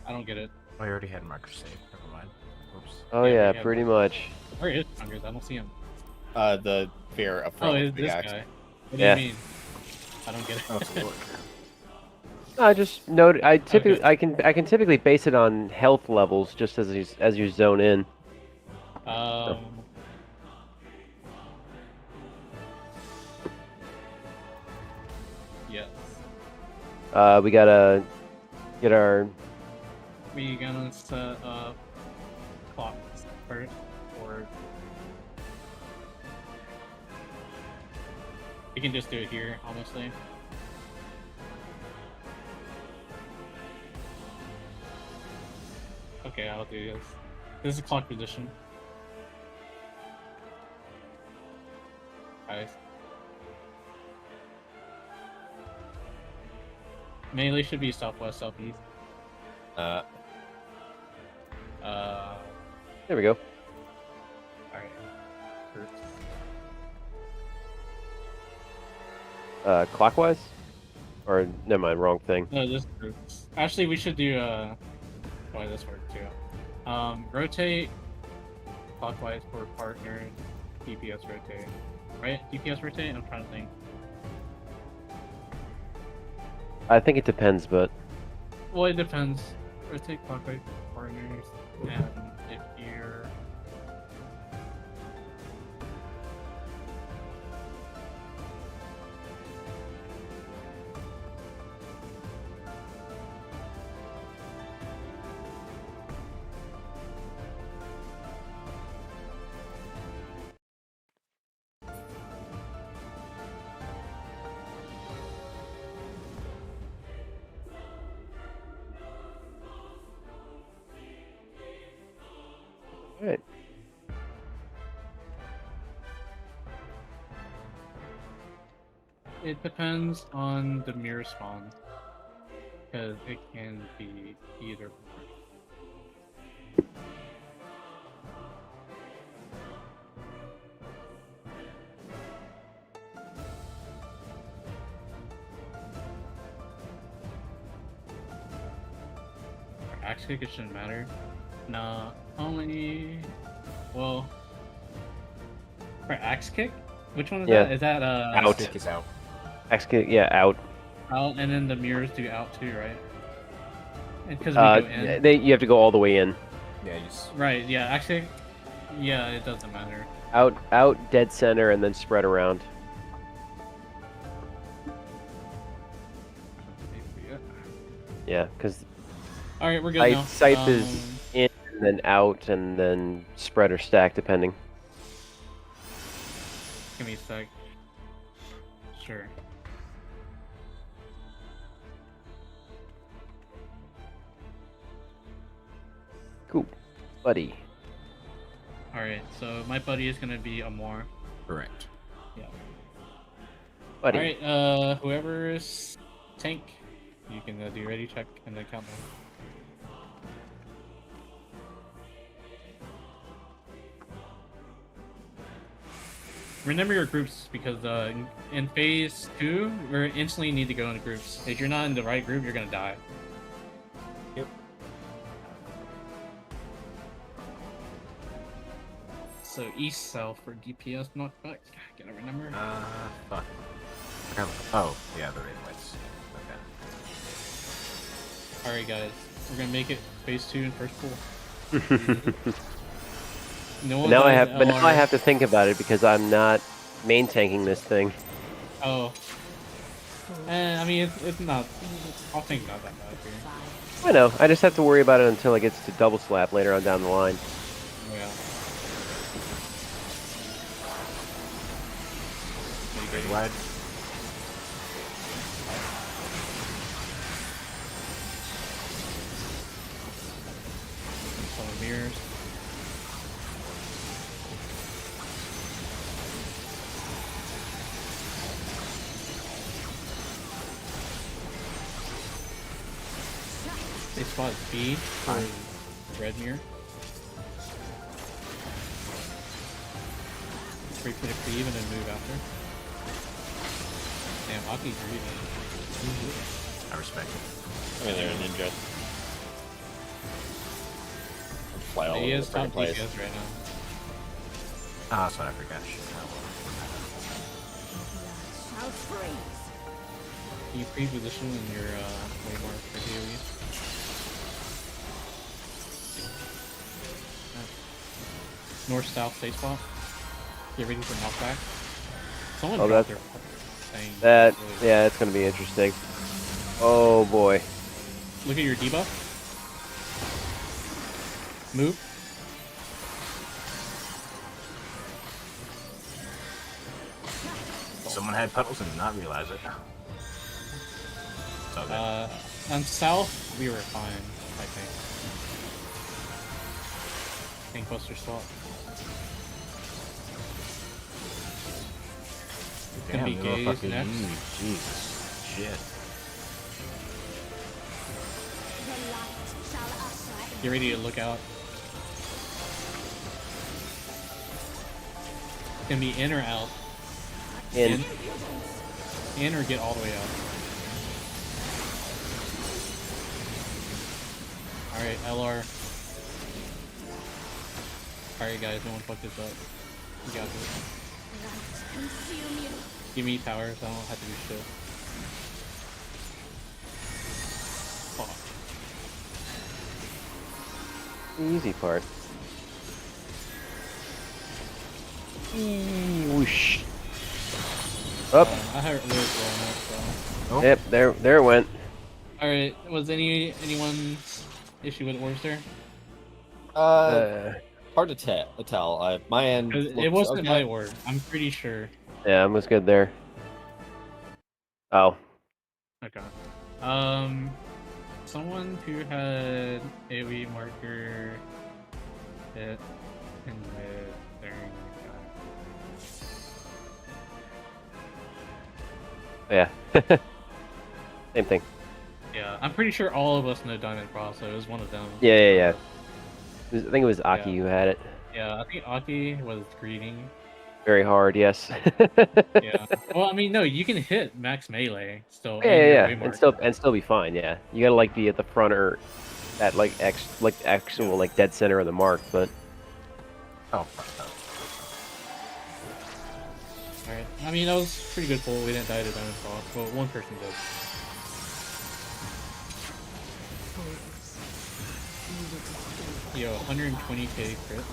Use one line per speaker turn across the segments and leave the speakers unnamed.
I don't get it.
Oh, I already had marker save. Never mind. Oops.
Oh yeah, pretty much.
Where is Congress? I don't see him.
The fear up front.
Oh,
with
it's
the
this
axe.
guy. What do
Yeah.
you mean? I don't get it.
Oh, it's a look.
I just note. I typically, I can typically base it on health levels, just as you zone in.
Yes.
We gotta get our.
We gonna set up clocks first, or we can just do it here, honestly. Okay, I'll do this. This is clock position. Nice. Melee should be southwest, southeast.
There we go.
Alright.
Clockwise, or never mind, wrong thing.
No, just groups. Actually, we should do why this work too. Rotate clockwise for partner. DPS rotate. Right? DPS rotate? I'm trying to think.
I think it depends, but
Well, it depends. Rotate clockwise for partners, and if you're
all right.
it depends on the mirror spawn. Because it can be either. For axe kick, it shouldn't matter. No, only. Well. For axe kick? Which one is
Yeah.
that? Is that
Out.
Stick is out.
Actually, yeah, out.
out, and then the mirrors do out too, right? Because we go in.
You have to go all the way in.
Yeah, you just...
Right, yeah, actually, yeah, it doesn't matter.
Out, dead center, and then spread around. Yeah, because
Alright, we're good now.
scythe is in, and then out, and then spread or stack, depending.
Give me a sec. Sure.
Cool, buddy.
Alright, so my buddy is gonna be Amor.
Correct.
Yeah.
Buddy.
Alright, whoever's tank, you can do ready check and then count down. Remember your groups, because in phase 2, we instantly need to go into groups. If you're not in the right group, you're gonna die.
Yep.
So east south for DPS knockback. Gotta remember.
Fuck. Oh, yeah, the raid lights. Okay.
Alright guys, we're gonna make it phase 2 in first pool. No one
now I
dies
have, but now I
LR.
have to think about it because I'm not main tanking this thing.
Oh. I mean, it's not. I think not that bad here.
I know. I just have to worry about it until it gets to double slap later on down the line.
Yeah.
Raid wide.
Some mirrors. They spot B for red mirror. Wait for the cleave and then move after. Damn, Aki's reading.
I respect it.
I mean, they're a ninja. fly all
He
over
is
the freaking
top
place.
DPS right now.
Oh, that's what I forgot. Shit.
Shall freeze.
You pre-position in your waymark for AoE. North-south safe spot. Get ready for knockback. Someone
Oh,
dropped
that-
their thing.
That,
Really-
yeah, it's gonna be interesting. Oh boy.
Look at your debuff. Move.
Someone had pedals and did not realize it. So good.
On south, we were fine, I think. Buster swap. It's gonna be
Damn,
gaze
motherfucker,
next.
Jesus. Shit.
The light shall usher in.
Get ready to look out. It's gonna be in or out.
In.
In or get all the way out. Alright, LR. Alright guys, no one fuck this up. You got this.
Light consume you.
Give me towers, I don't have to do shit. Fuck.
Easy part. Whoosh. Up.
I heard it was blowing up, so.
Oh.
Yep, there it went.
Alright, was anyone's issue with orbs there?
Hard to tell. My end.
'Cause it
looks
wasn't
okay.
my orb, I'm pretty sure.
Yeah, I was good there. Oh.
Okay. Someone who had AoE marker hit in mid during
Yeah. Same thing.
yeah, I'm pretty sure all of us know Diamond Frost, so it was one of them.
Yeah. I think it was Aki
Yeah.
who had it.
Yeah, I think Aki was greeting.
Very hard, yes.
Yeah. Well, I mean, no, you can hit max melee still.
Yeah,
and your
yeah,
waymarker.
and still be fine. Yeah, you gotta like be at the front or at like actual like dead center of the mark. But
Oh, fuck that.
Alright. I mean, that was pretty good pull. We didn't die to Diamond Frost, but one person did. Yo, 120k crit.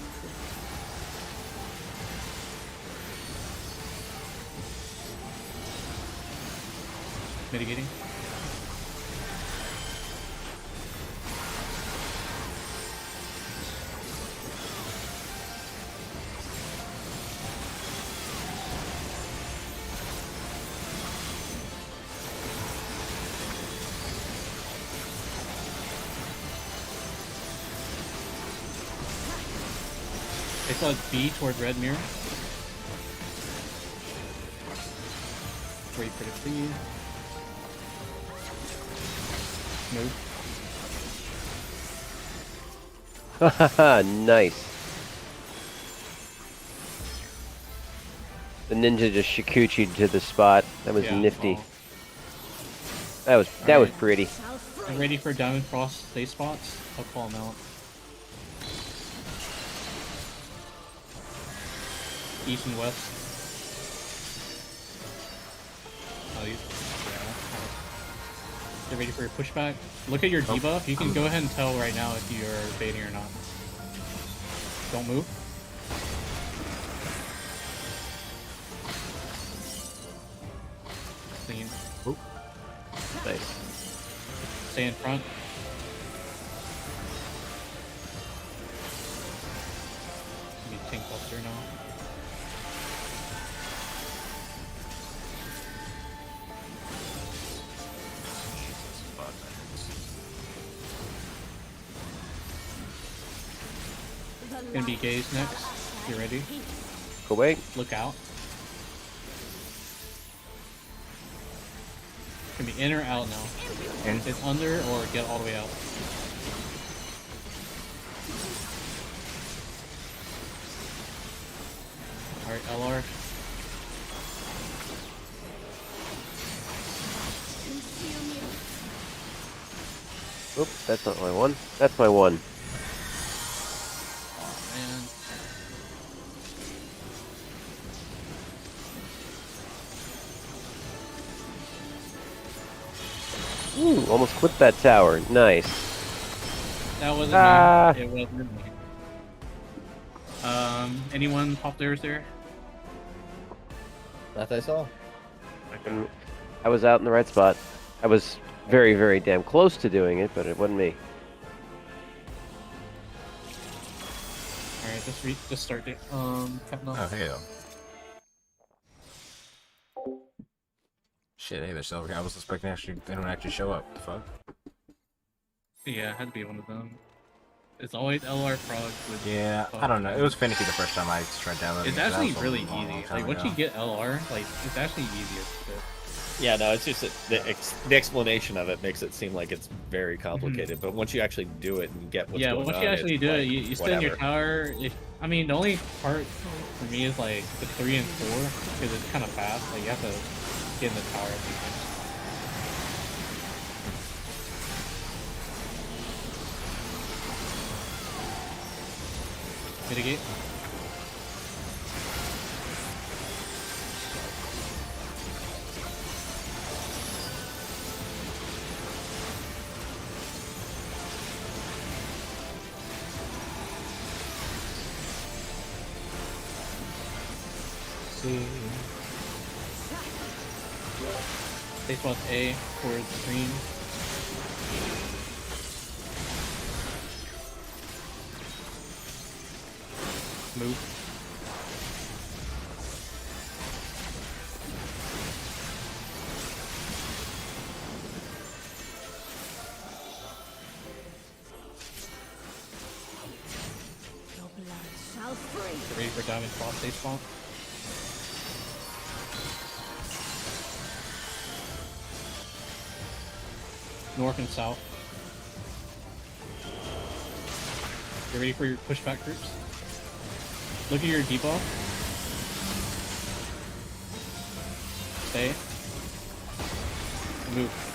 Mitigating. It's like B towards red mirror. Wait for the freeze. Move.
nice. The ninja just shikuchi'd to the spot. That was
Yeah,
nifty.
oh.
That was
Alright.
pretty.
Shall
I'm
freeze.
ready for Diamond Frost safe spots. I'll call them out. East and west. Oh, yeah. Get ready for your pushback. Look at your debuff. You can go ahead and tell right now if you're baiting or not. Don't move. Clean.
Nice.
Stay in front. Give me Tank Buster now.
The
Gonna be
light
gaze
shall
next.
usher
You ready?
in peace.
Go away.
Look out. Gonna be in or out now.
In.
It's under or get all the way out. Alright, LR.
Consume you.
Oop, that's not my one. That's my one. Ooh, almost clipped that tower. Nice.
That wasn't
Ah.
me. It wasn't me. Anyone pop theirs there?
That I saw.
Okay.
I was out in the right spot. I was very, very damn close to doing it, but it wasn't me.
Alright, just start it. Captain
Oh, hey, though. Shit, hey, they're still over here. I was expecting they don't actually show up. The fuck?
Yeah, it had to be one of them. It's always LR prog with.
Yeah, I don't know. It was finicky the first time I tried downloading
It's
it.
actually
That was a
really
long, long
easy.
time
Like once
ago.
you get LR, like it's actually easy as shit.
Yeah, no, it's just that the explanation of it makes it seem like it's very complicated. But once you actually do it and get what's
Yeah,
going
once
on,
you actually
it's
do it,
like,
you sit in your
whatever.
tower. I mean, the only part for me is like the 3 and 4 because it's kind of fast. Like you have to get in the tower a few times. Mitigate. They spot A towards green. Move.
Your blood shall free.
Get ready for diamond boss they spawn. North and south. Get ready for your pushback groups. Look at your debuff. Stay. Move.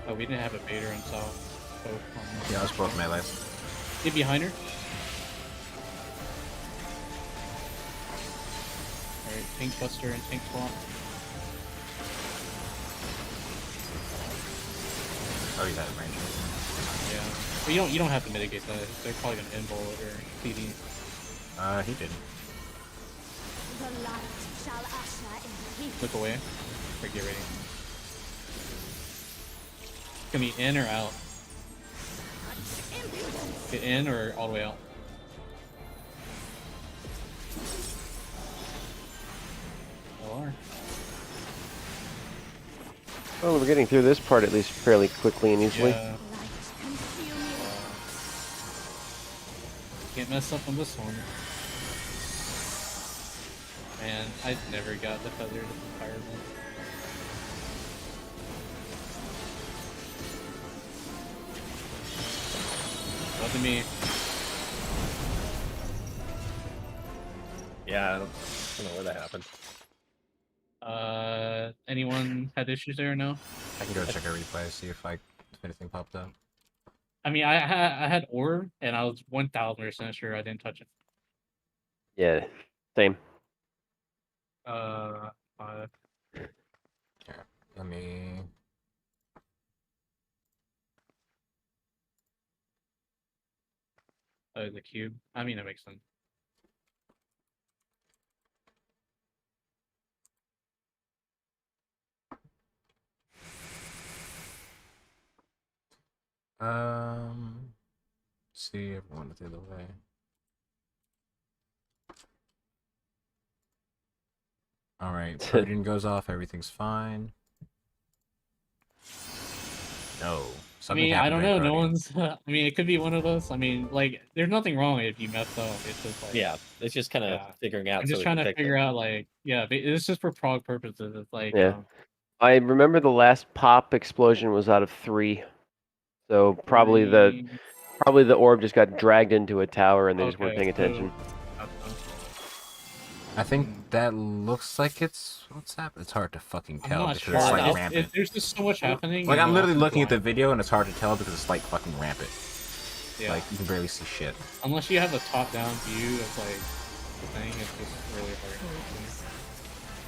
Oh, we didn't have a baiter on south. So,
Yeah, I was both melee.
get behind her. Alright, tank buster and tank swap.
Oh, you had a ranger.
Yeah. But you don't have to mitigate that. They're probably gonna invul or CD.
He didn't.
The light shall usher in peace.
Look away. Or get ready. It's gonna be in or out.
Impudence.
Get in or all the way out. LR.
Well, we're getting through this part at least fairly quickly and easily.
Yeah.
Light consume you.
Can't mess up on this one. Man, I never got the feathered fireman. Wasn't me.
Yeah, I don't know where that happened.
Anyone had issues there or no?
I can go check a replay, see if anything popped up.
I mean, I had orb, and I was 1000% sure I didn't touch it.
Yeah, same.
Uh,
Here, let me.
the cube. I mean, that makes sense.
See everyone the other way. All right, Purging goes off. Everything's fine. No,
I
something
mean, I
happened
don't know.
during
No
Purging.
one's. I mean, it could be one of us. I mean, like, there's nothing wrong if you mess up. It's just like,
Yeah, it's just kind of
Yeah.
figuring out.
I'm
so
just
we
trying
can
to
fix
figure
it.
out, like, yeah, but it's just for prog purposes. It's like,
Yeah. I remember the last pop explosion was out of 3. So probably the orb just got dragged into a tower and they just weren't paying attention.
I think that looks like it's what's happening. It's hard to fucking
I'm
tell
not
because
sure.
it's like
It's-
rampant.
There's just so much happening.
Like
and
I'm literally
I'm
looking at the
blind.
video and it's hard to tell because it's like fucking rampant.
Yeah.
Like you can barely see shit.
Unless you have a top-down view of like the thing, it's just really hard.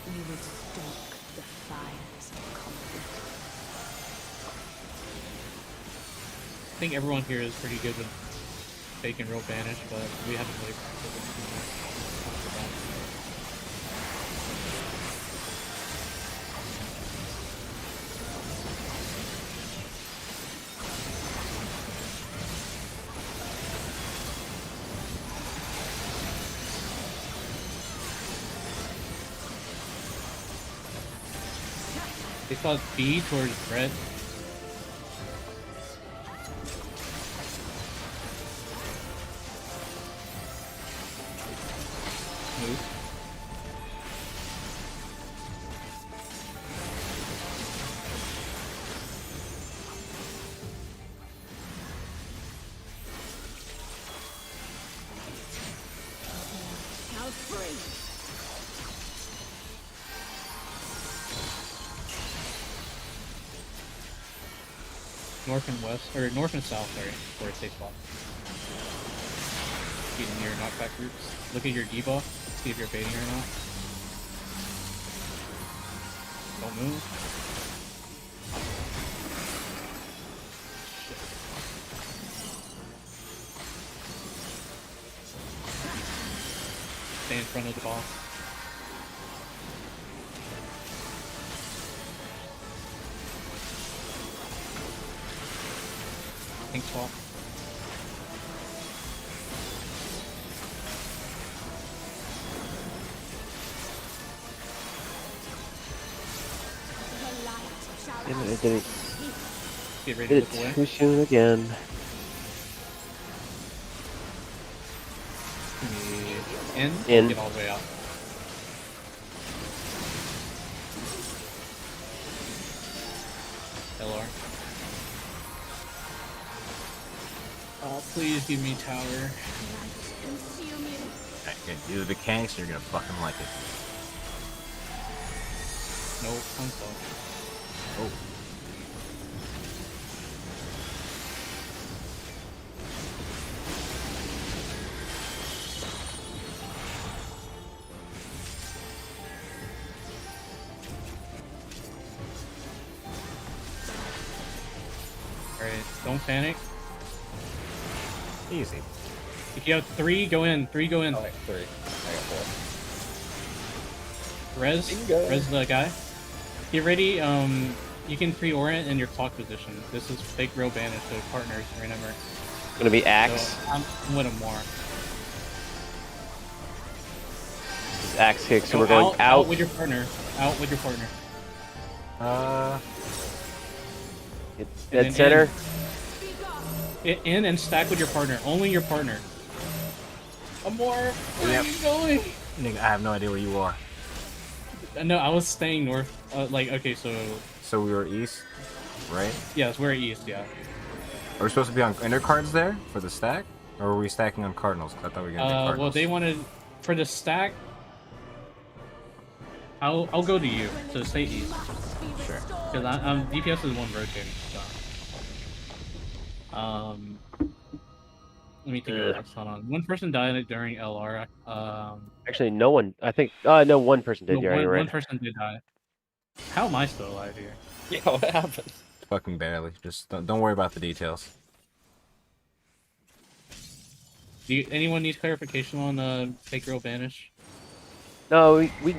You would stoke the fires of
think everyone here is pretty good with faking real banish, but we haven't really practiced it too much. They saw B towards red. Move.
Shall free.
North and west, or north and south, sorry, for a safe spot. Getting your knockback groups. Look at your debuff, see if you're baiting or not. Don't move. Shit. Stay in front of the boss. Pink swap.
The light shall
Damn it, I
us.
did it,
Get ready to
did
look
it
away.
too soon again. In.
Get all the way out. LR. Oh, please give me tower.
Light consume you.
Okay, do the mechanics, and you're gonna fucking like it.
Nope, I'm slow.
Oh.
Alright, don't panic.
Easy.
If you have 3, go in. 3, go in.
Oh, wait, 3. I got 4.
Res.
Bingo.
Res the guy. Get ready, you can pre-orient in your clock position. This is fake real banish, so partners, remember.
Gonna be axe.
So I'm with him more.
It's axe kick, so
Go
we're going out.
with your partner. Out with your partner.
It's
And
dead
then
center.
Speak up.
In and stack with your partner. Only your partner. Amor, where
Yep.
are you going?
Nigga, I have no idea where you are.
No, I was staying north. Okay, so
So we were east, right?
yes, we're east. Yeah.
Are we supposed to be on inner cards there for the stack? Or were we stacking on cardinals? 'Cause I thought we were gonna do cardinals.
Well, they wanted for the stack. I'll go to you. So stay east.
Must be
Sure.
restored.
Because I'm DPS is one rotating. So. Let me take a look. Hold on. One person died during LR.
Actually, no one. I think. No, one person did.
No,
Yeah, you're
one
right.
person did die. How am I still alive here?
Yeah, what happened?
Fucking barely. Just don't worry about the details.
Anyone need clarification on fake real banish?
No, we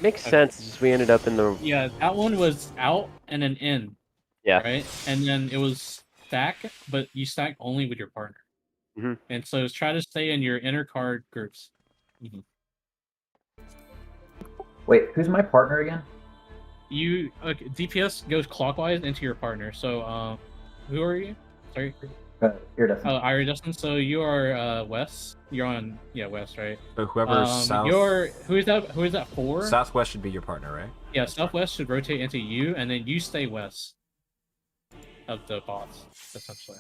makes
Okay.
sense. It's just we ended up in the.
Yeah, that one was out and then in.
Yeah.
Right? And then it was stack, but you stack only with your partner.
Mhm.
And so it's try to stay in your inner card groups.
Wait, who's my partner again?
You DPS goes clockwise into your partner. So who are you? Sorry.
Iridescent.
Oh, Iridescent. So you are west. You're on west, right?
So whoever's south,
who is that for?
southwest should be your partner, right?
Yeah, southwest should rotate into you, and then you stay west of the boss, essentially.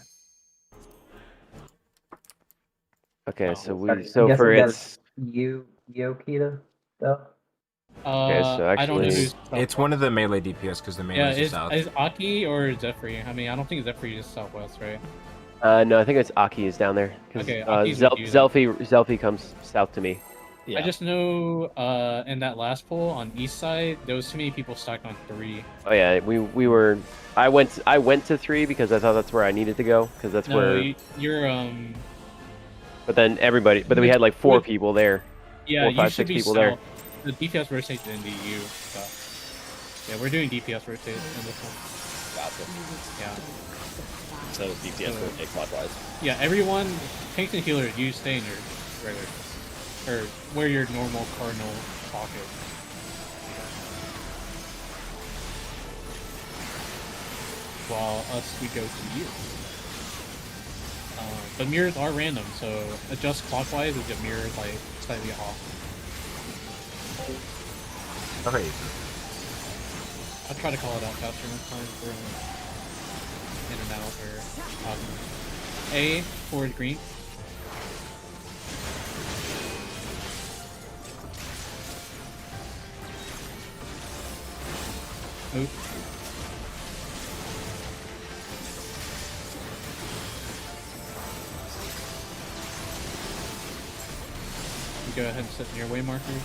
Okay,
Oh.
so
I'm
we. So
guessing
for
that's
its.
Yokita, though?
Okay, so
I don't know
actually-
who's
It's one of the melee DPS because the melee
Yeah,
is
is
south.
Aki or Zephyr? I mean, I don't think Zephyr is southwest, right?
No, I think it's Aki is down there. 'Cause,
Okay, Aki's with you then.
Zelfie comes south to me.
Yeah.
I just know in that last poll on east side, there was too many people stacked on 3.
Oh yeah, we were. I went to 3 because I thought that's where I needed to go because that's
No,
where.
you're
But then everybody. But then we
Which-
had like 4
which-
people there.
yeah,
4,
you
5,
should
6
be
people
south.
there.
The DPS rotates into you. So. Yeah, we're doing DPS rotate in this one.
Gotcha.
Yeah.
So DPS
So-
rotate clockwise.
Yeah, everyone, tanks and healers, you stay in your regular, or where your normal cardinal pocket. While us, we go to you. But mirrors are random, so adjust clockwise if the mirror is like slightly off.
Okay.
I'll try to call it out faster next time for in and out or A forward green. Move. You go ahead and set in your way markers.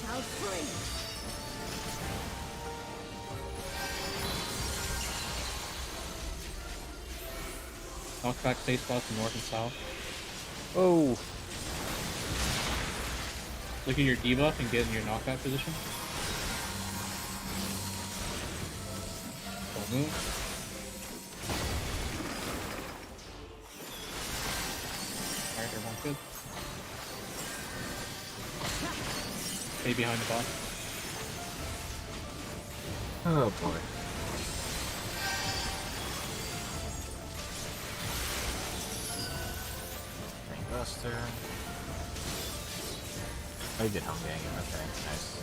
Shall free.
Knock back safe spots in north and south.
Oh.
Look at your debuff and get in your knockback position. Don't move. Alright, everyone's good. Stay behind the box.
Oh boy. Buster. Oh, you did home gang. Okay, nice.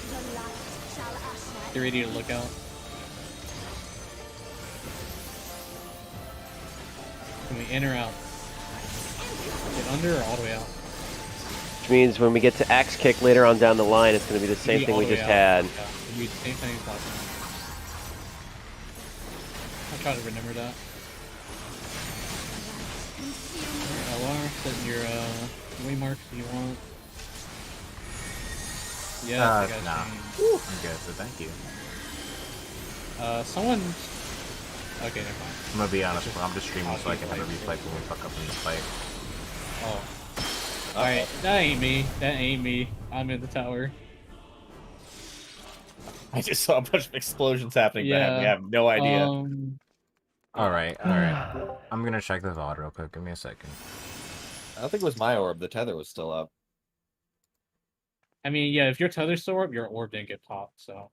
The light shall usher.
Get ready to look out. Can we in or out? Get under or all the way out?
Which means when we get to axe kick later on down the line, it's going to be the same
Be
thing
all
we
the way
just
out.
had.
Yeah, it'll be the same thing as last time. I'll try to remember that. LR, set your way marks if you want. Yeah, I got
nah.
changed.
I'm good, but thank you.
Someone. Okay, never mind.
I'm gonna be honest, bro. I'm just streaming so I can have a replay when we fuck up in this fight.
Oh. Alright, that ain't me. That ain't me. I'm in the tower.
I just saw a bunch of explosions happening,
Yeah,
but we have no idea.
Alright, alright. I'm gonna check the VOD real quick. Give me a second.
I don't think it was my orb. The tether was still up.
I mean, yeah, if your tether's still up, your orb didn't get popped, so.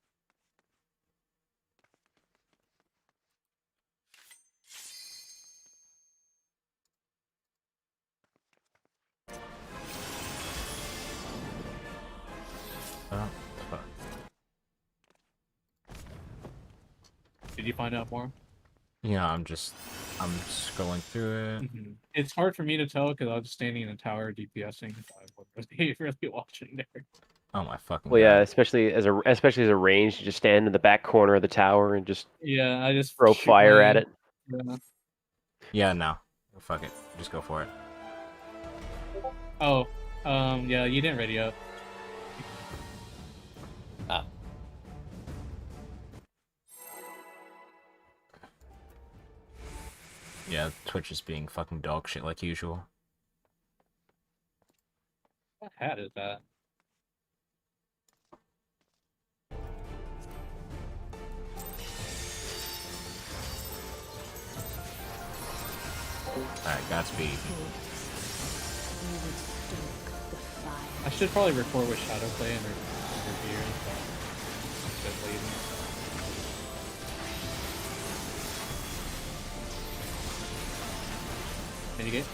Oh, fuck.
Did you find out more?
Yeah, I'm just going through it.
It's hard for me to tell because I was just standing in the tower DPSing. I wasn't really watching there.
Oh my fucking
Well, yeah,
god.
especially as a range, you just stand in the back corner of the tower and just
Yeah, I just
throw
shoot
fire
my-
at it.
Yeah.
Yeah, no. Fuck it. Just go for it.
Oh, yeah, you didn't ready up.
Ah.
Yeah, Twitch is being fucking dog shit like usual.
What hat is that?
Alright, Godspeed.
I should probably record with Shadowplay and review, but I'm just lazy. Mitigate?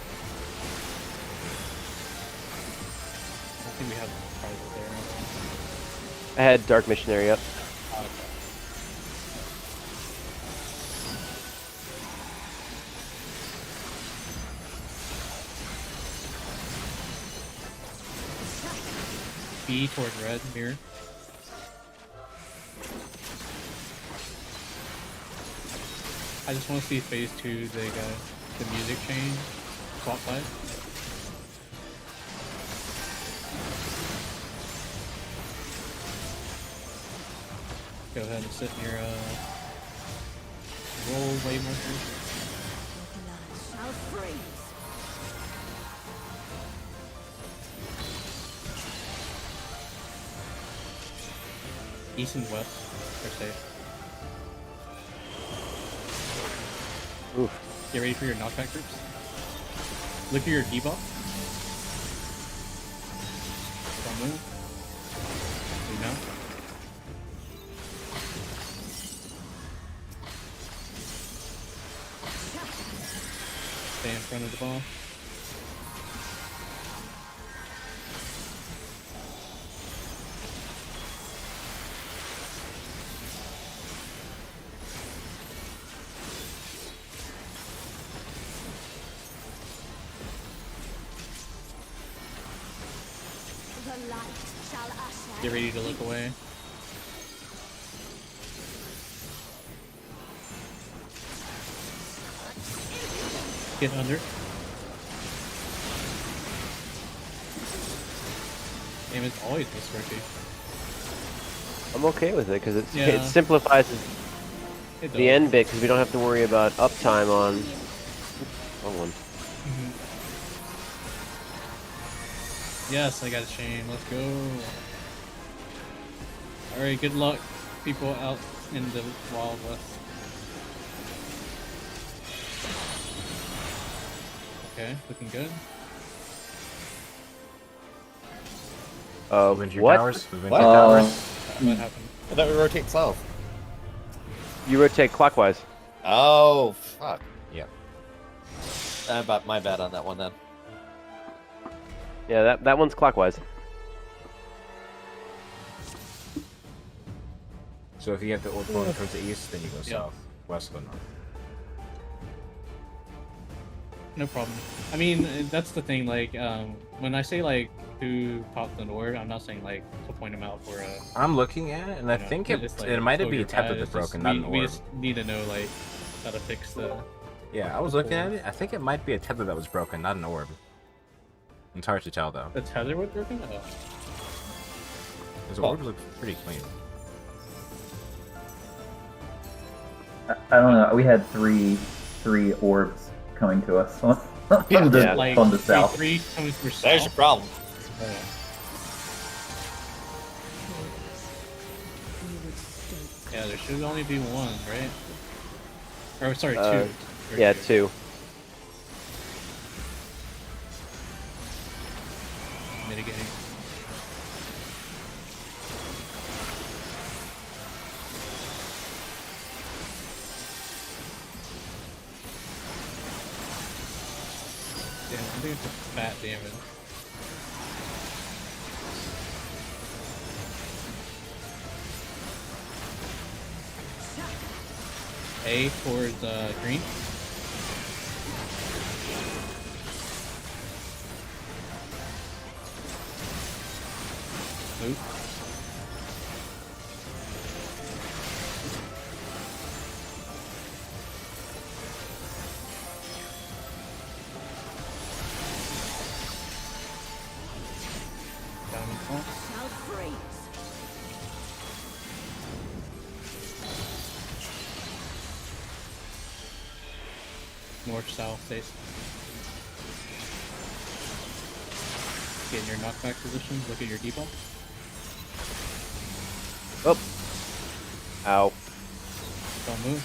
I don't think we have private there.
I had Dark Missionary up.
Okay. B toward red, mirror. I just want to see phase 2, the music change, clockwise. Go ahead and sit in your roll way markers.
Blood shall freeze.
East and west are safe.
Oof.
Get ready for your knockback groups. Look at your debuff. Don't move. Remount. Stay in front of the ball.
The light shall usher.
Get ready to look away. Get under. Damn, it's always this rotation.
I'm okay with it because it
Yeah.
simplifies
It
the
does.
end bit because we don't have to worry about uptime on. Wrong one.
Mhm. Yes, I got a chain. Let's go. Alright, good luck, people out in the Wild West. Okay, looking good.
Moving your
What?
towers. Moving
What?
your towers.
What happened?
I thought we rotate south.
You rotate clockwise.
Oh, fuck.
Yeah.
My bad on that one then.
Yeah, that one's clockwise.
So if you have the orb going towards the east, then you go
Yeah.
south. West, go north.
No problem. I mean, that's the thing, like, when I say, like, who popped the Nord, I'm not saying, like, to point them out for a...
I'm looking at it, and I
you know,
think
it's like,
it might
close
be a
your
tap
eyes,
that is
it's
broken,
just-
not an
we
orb.
just need to know, like, how to fix the...
Yeah, I was looking at it. I think it might be a tether that was broken, not an orb. It's hard to tell though.
The tether was broken? Oh.
His orbs look pretty clean.
I don't know. We had three orbs coming to us on
Yeah,
the,
Like,
on the south.
3 comes for south.
There's your problem.
Oh. Yeah, there should only be one, right? Or, sorry, two. Or
Yeah,
two.
2.
Mitigating. Damn, I think it's a fat damage. A towards green. Move. Diamond Pulse.
Shall freeze.
North, south, face. Get in your knockback position. Look at your depot.
Oh. Ow.
Don't move.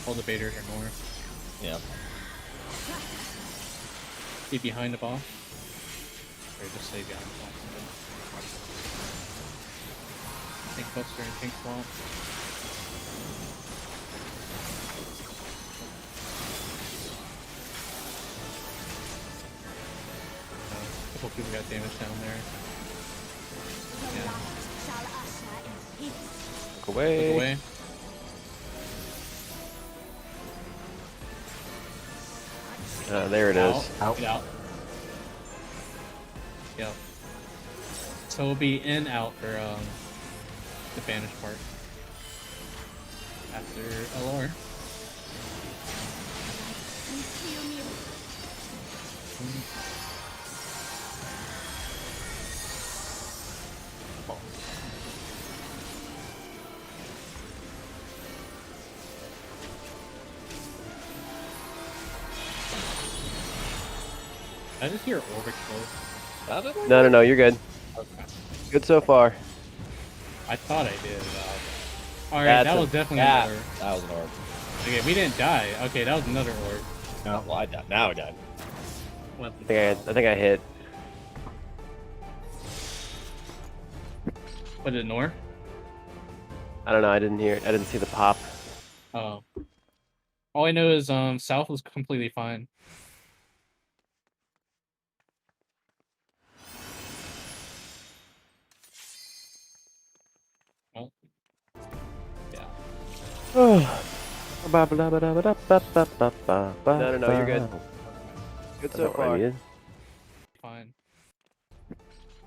All the baiters are north.
Yeah.
Be behind the boss. Or just stay behind the boss. Tank Buster and Tank Swamp. A couple people got damage down there.
The
Yeah.
light shall usher in peace.
Look away.
Look away.
There it is.
Out.
Get out. Yep. So we'll be in out for the banished part. After LR.
Consume you.
I just hear orb explode.
No, you're good.
Okay.
Good so far.
I thought I did. Alright, that was definitely an orb.
That was an orb.
Okay, we didn't die. Okay, that was another orb.
No, well, I died. Now I died.
What
I think I hit.
Was it Nor?
I don't know. I didn't hear. I didn't see the pop.
Oh. All I know is South was completely fine. Well, yeah.
No, you're good. Good so far.
Fine.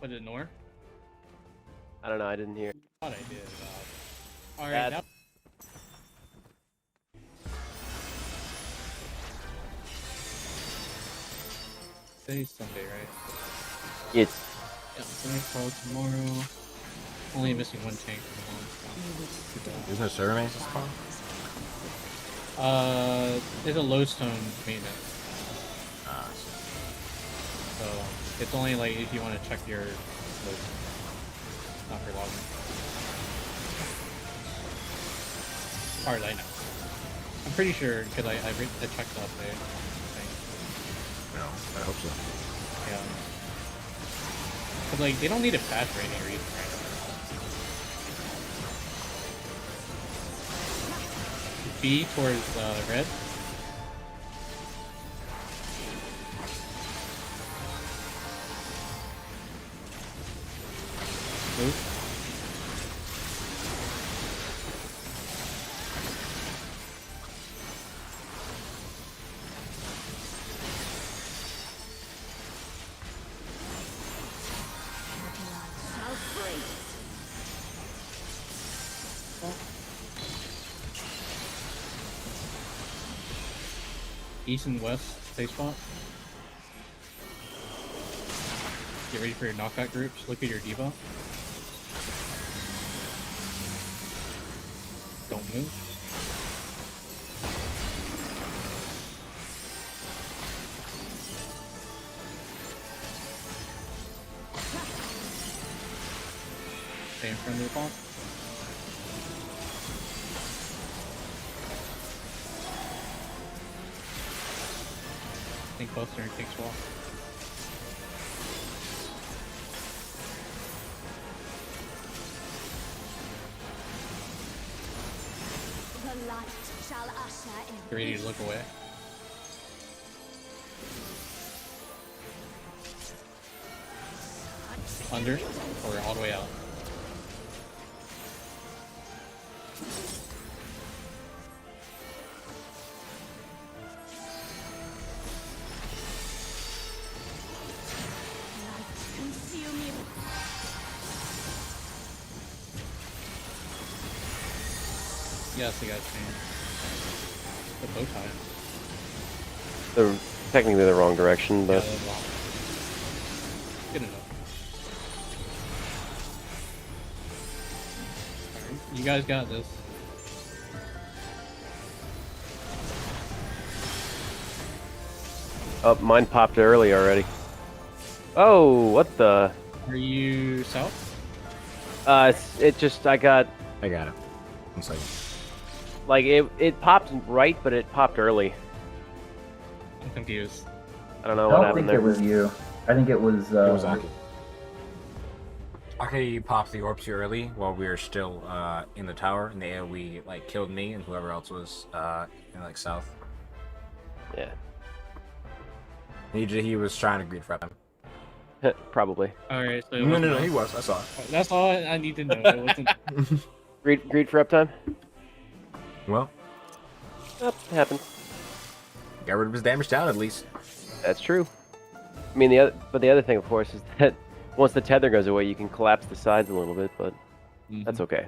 Was it Nor?
I don't know. I didn't hear.
Thought I did. Alright, that... Today's Sunday, right?
It's
Yeah, Sunday call tomorrow. Only missing one tank from the one.
Isn't there server maintenance spawn?
It's a lowstone maintenance.
Ah,
So it's only like if you want to check your list, not for logging. As far as I know. I'm pretty sure because I checked the update.
no, I hope so.
Yeah. Cause like they don't need a patch for any reason right now. B towards red. Move.
Shall freeze.
East and west, stay spot. Get ready for your knockout groups. Look at your debuff. Don't move. Stay in front of the ball. Think closer and takes wall.
The light shall usher in.
Get ready to look away. Under or all the way out.
Consume you.
Yes, I got changed. The bow tie.
They're technically the wrong direction,
Yeah,
but
that's wrong. Good enough. Alright, you guys got this.
oh, mine popped early already. Oh, what the?
Are you south?
It just I got
I got it. 1 second.
like it popped right, but it popped early.
I'm confused.
I don't know
I
what
don't
happened
think
there.
it was you. I think it was.
It was Aki. Aki popped the orb too early while we were still in the tower, and the AoE like killed me and whoever else was in like south.
Yeah,
He was trying to greed for him.
probably.
Alright, so it
No,
wasn't us.
he was. I saw it.
That's all I need to know. It wasn't.
Greed for uptime.
Well,
Yep, happened.
got rid of his damage down at least.
That's true. I mean, the other thing, of course, is that once the tether goes away, you can collapse the sides a little bit, but that's okay.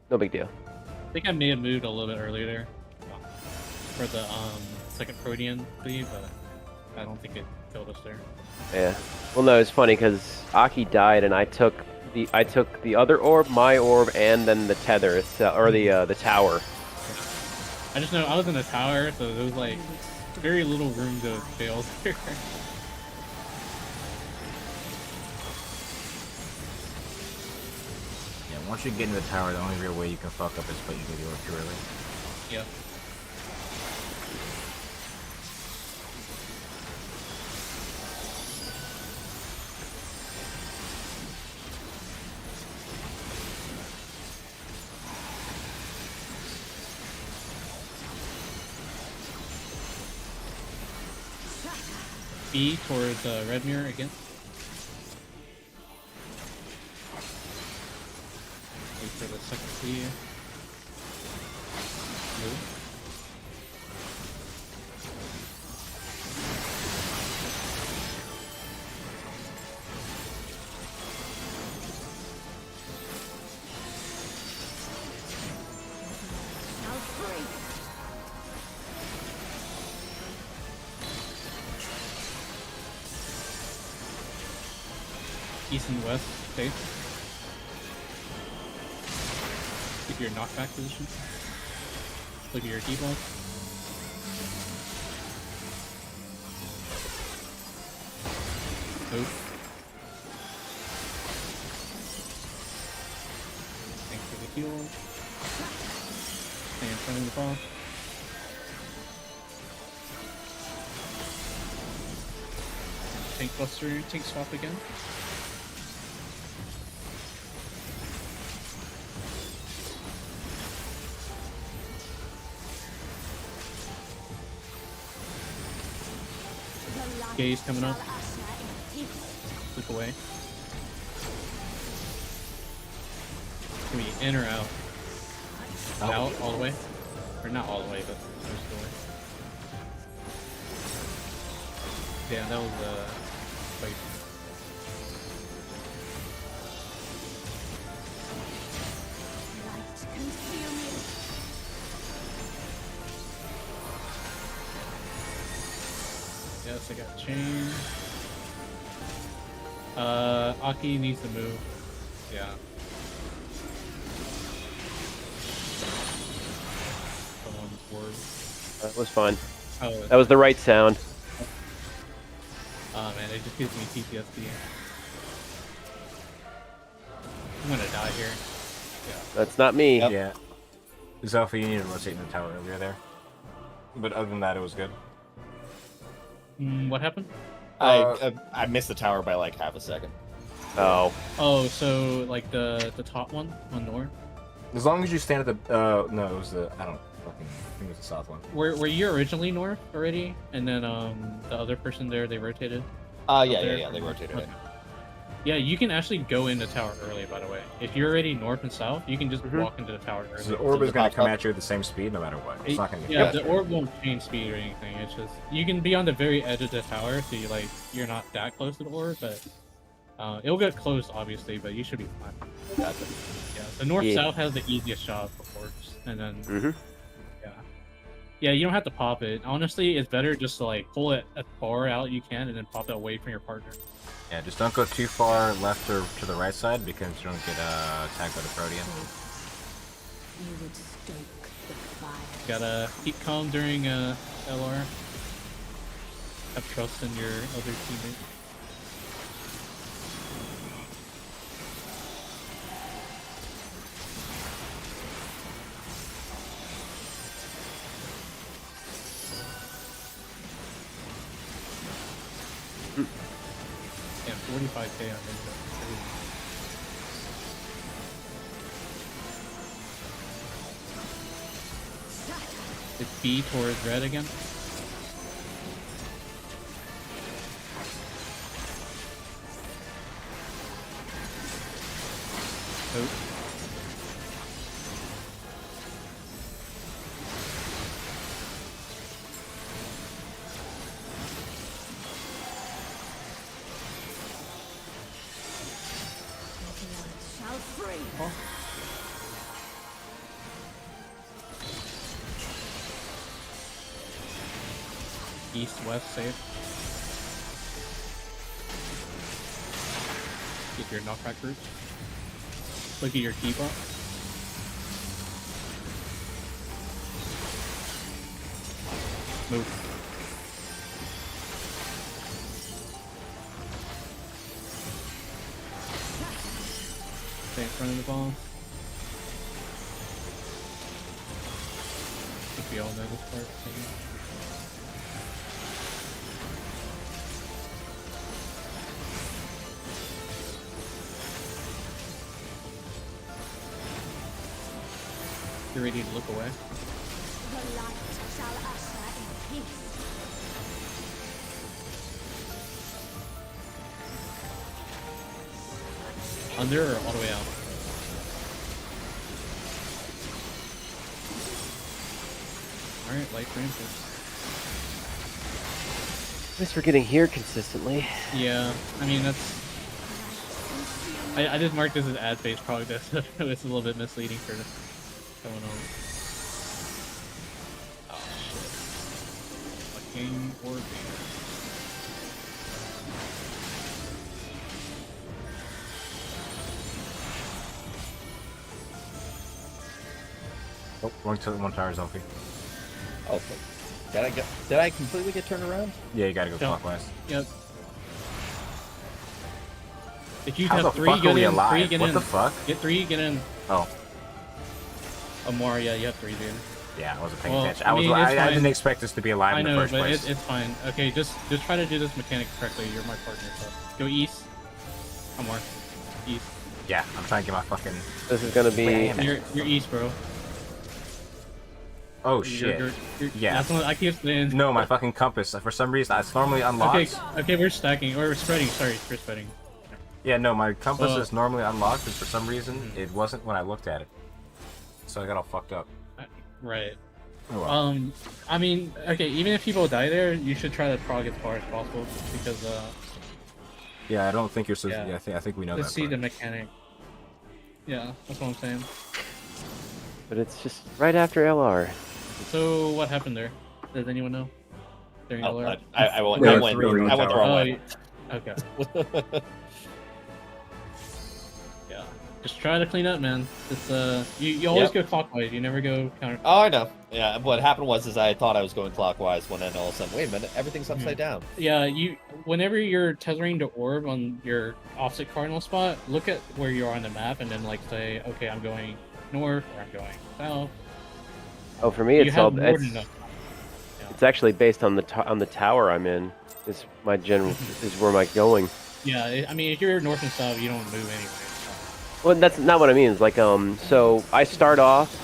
No big deal.
I think I may have moved a little bit earlier there for the second Protean lead, but I don't think it killed us there.
Yeah. Well, no, it's funny because Aki died, and I took the other orb, my orb, and then the tether itself, or the tower.
I just know I was in the tower, so there was like very little room to fail there.
Yeah, once you get in the tower, the only real way you can fuck up is putting the orb too early.
Yeah. B towards red mirror again. Wait for the second C. Move.
Now free.
East and west, safe. Keep your knockback position. Look at your debuff. Move. Thanks for the heal. Stay in front of the ball. Tank buster, tank swap again. Gaze coming up. Flip away. Can we in or out? Out all the way? Or not all the way, but most of the way. Yeah, that was fight.
Light consuming.
Yes, I got chain. Aki needs to move. Yeah. Someone's word.
That was fine.
Oh,
That was the right sound.
oh man, it just gives me PTSD. I'm gonna die here.
That's not me.
Yep.
Yeah. Zelfa, you need to rotate in the tower earlier there. But other than that, it was good.
What happened?
I missed the tower by like half a second.
Oh.
Oh, so like the top one on north?
As long as you stand at the... no, it was the... I don't fucking... I think it was the south one.
Were you originally north already? And then the other person there, they rotated?
Yeah, they rotated it.
Okay. Yeah, you can actually go into tower early, by the way. If you're already north and south, you can just walk into the tower early.
So the orb
So
is
the
going to
pop
come
up-
at you at the same speed no matter what. It's not going to get
Yeah,
faster.
the orb won't change speed or anything. It's just you can be on the very edge of the tower, so you're not that close to the orb, but it'll get close obviously, but you should be fine.
Gotcha.
Yeah, the north
Yeah.
south has the easiest shot for orbs, and then
Mhm.
yeah, you don't have to pop it. Honestly, it's better just to like pull it as far out you can, and then pop it away from your partner.
Yeah, just don't go too far left or to the right side because you don't get attacked by the Protean.
You would stoke the fire.
Gotta keep calm during LR. Have trust in your other teammates. Yeah, 45k on Ninja. It's B towards red again. Oh.
Blood shall free.
East, west, safe. Get your knockback group. Look at your key bot. Move. Stay in front of the ball. I think we all know this part. You're ready to look away.
The light shall usher in peace.
Under or all the way out? Alright, light reinforced.
At least we're getting here consistently.
Yeah, I mean that's. I just marked this as ad based prog this. It's a little bit misleading for going on. Oh shit. Fucking orb.
Oh, one tower's LP.
Oh, did I completely get turned around?
Yeah, you gotta go
No.
clockwise.
Yep. If you
How the
have 3,
fuck are
get
we
in.
alive?
3, get
What
in.
the fuck?
Get 3, get in.
Oh,
More, yeah, you have 3, dude.
yeah, I wasn't paying
Well,
attention.
I mean, it's
I
fine.
didn't expect us to be alive
I
in the
know,
first
but
place.
it's fine. Okay, just try to do this mechanic correctly. You're my partner, so go east. One more. East.
Yeah, I'm trying to get my fucking.
This is gonna be.
Damn it.
You're east, bro.
Oh
You're-
shit.
you're-
Yeah.
That's what I keep saying.
No, my fucking compass. For some reason, it's normally unlocked.
Okay, we're stacking or we're spreading. Sorry, we're spreading.
Yeah, no, my compass
Well-
is normally unlocked, but for some reason, it wasn't when I looked at it. So I got all fucked up.
Right.
Oh, well.
I mean, okay, even if people die there, you should try to prog as far as possible because
Yeah, I don't think you're so.
yeah.
Yeah, I think we know
let's
that.
see
part.
the mechanic. Yeah, that's what I'm saying.
But it's just right after LR.
So what happened there? Does anyone know? During
Oh,
LR?
I went.
Yeah,
I went.
three
I went the wrong
Oh,
way.
okay. Yeah. Just try to clean up, man. It's you always go clockwise. You never go counter.
Oh, I know. Yeah, what happened was I thought I was going clockwise when then all of a sudden, wait a minute, everything's upside down.
Yeah, whenever you're tethering to orb on your opposite cardinal spot, look at where you are on the map and then like say, okay, I'm going north or I'm going south.
Oh, for me,
You
it's
have
all.
more
It's,
than enough.
it's actually based on the tower I'm in. Is my general is where am I going?
Yeah, I mean, if you're north and south, you don't move anyway.
Well, that's not what I mean. It's like so I start off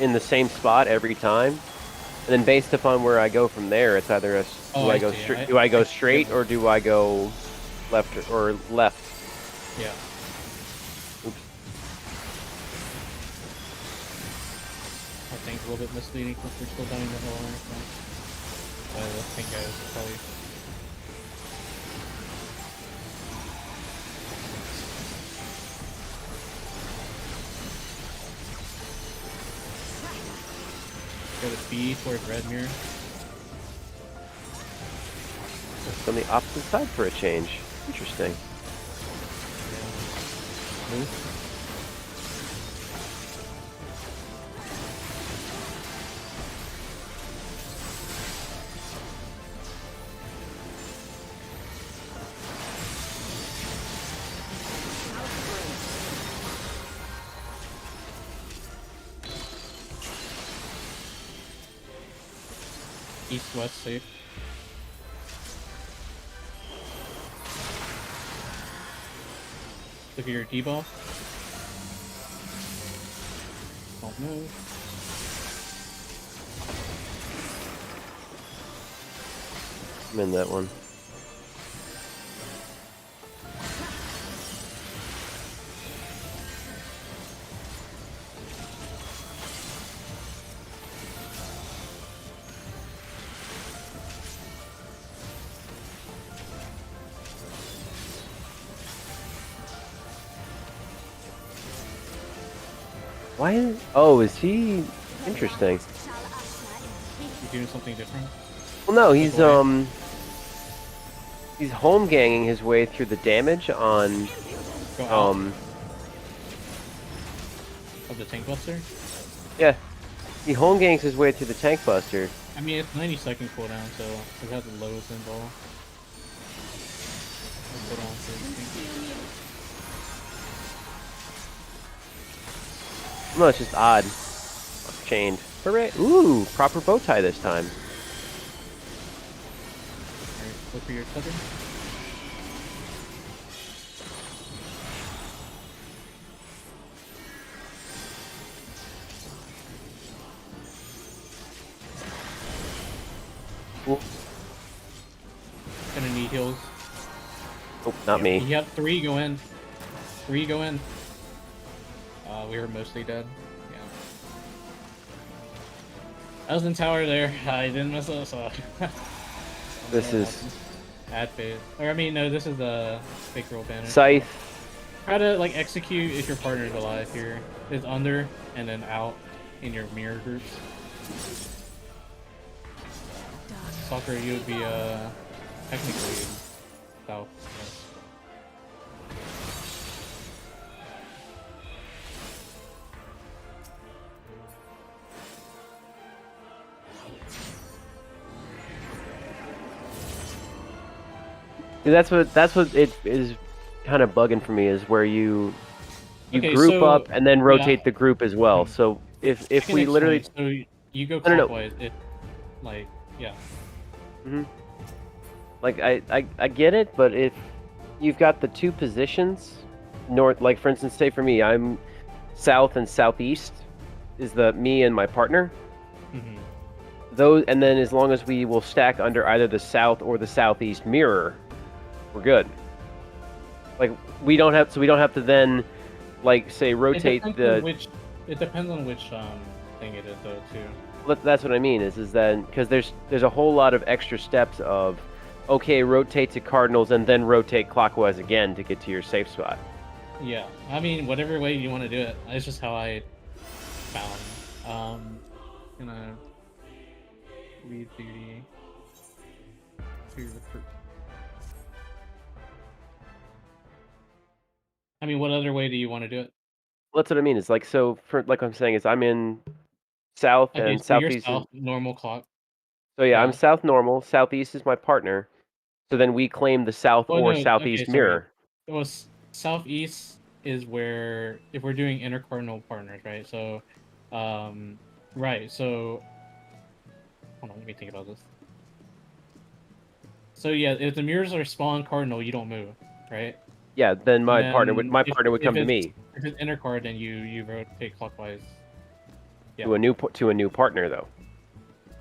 in the same spot every time, and then based upon where I go from there, it's either a,
Oh,
do I
I
go
see.
straight,
I-
do I go
I-
straight, or do I go left or left?
Yeah.
Oops.
I think a little bit misleading since we're still down in the hole. I think I was probably. Go to B towards red mirror.
It's on the opposite side for a change. Interesting.
Move. East west safe. Look at your D-ball. Don't move.
I'm in that one. Why is... Oh, is he... Interesting.
Shall usher in peace.
You doing something different?
Well, no, he's
away.
he's home ganging his way through the damage on
Go out
um
of the tank buster.
yeah, he home gangs his way through the tank buster.
I mean, it's 90-second cooldown, so we have the lowest involved. Cooldown for tank.
No, it's just odd. Chained. Hooray! Ooh, proper bow tie this time.
Alright, look for your tether.
Ooh.
Gonna need heals.
Oh, not me.
You have 3 go in. 3 go in. We were mostly dead. Yeah. I was in tower there. I didn't miss it, so.
This is
Ad phase. Or I mean, no, this is the fake roll banner.
Scythe.
Try to like execute if your partner's alive here. Is under and then out in your mirror groups. Soccer, you would be technically south.
That's what it is kind of bugging for me is where you
Okay,
group
so-
up and then rotate
yeah.
the group as well. So if
I can
we literally
explain. So you go
No, no.
clockwise. It like yeah.
like I get it, but if you've got the 2 positions, north, like for instance, say for me, I'm south and southeast is the me and my partner.
Mm-hmm.
Those, and then as long as we will stack under either the south or the southeast mirror, we're good. Like we don't have to then, like say rotate
It depends on which thing it is though too.
That's what I mean is then because there's a whole lot of extra steps of, okay, rotate to cardinals and then rotate clockwise again to get to your safe spot.
Yeah, I mean whatever way you want to do it. It's just how I found. Gonna lead duty to recruit. I mean, what other way do you want to do it?
That's what I mean. Is like so for like I'm saying is I'm in south
Okay,
and
so you're
southeast.
south, normal clock.
So yeah, I'm
Yeah.
south normal. Southeast is my partner. So then we claim the south
Oh,
or
no,
southeast
okay, sorry.
mirror.
Well, southeast is where if we're doing intercardinal partners, right? So, right. So, hold on, let me think about this. So yeah, if the mirrors are spawn cardinal, you don't move, right?
Yeah, then my
And
partner would
then
come to
it's-
me
If it's intercard, then you rotate clockwise. Yeah.
to a new partner though.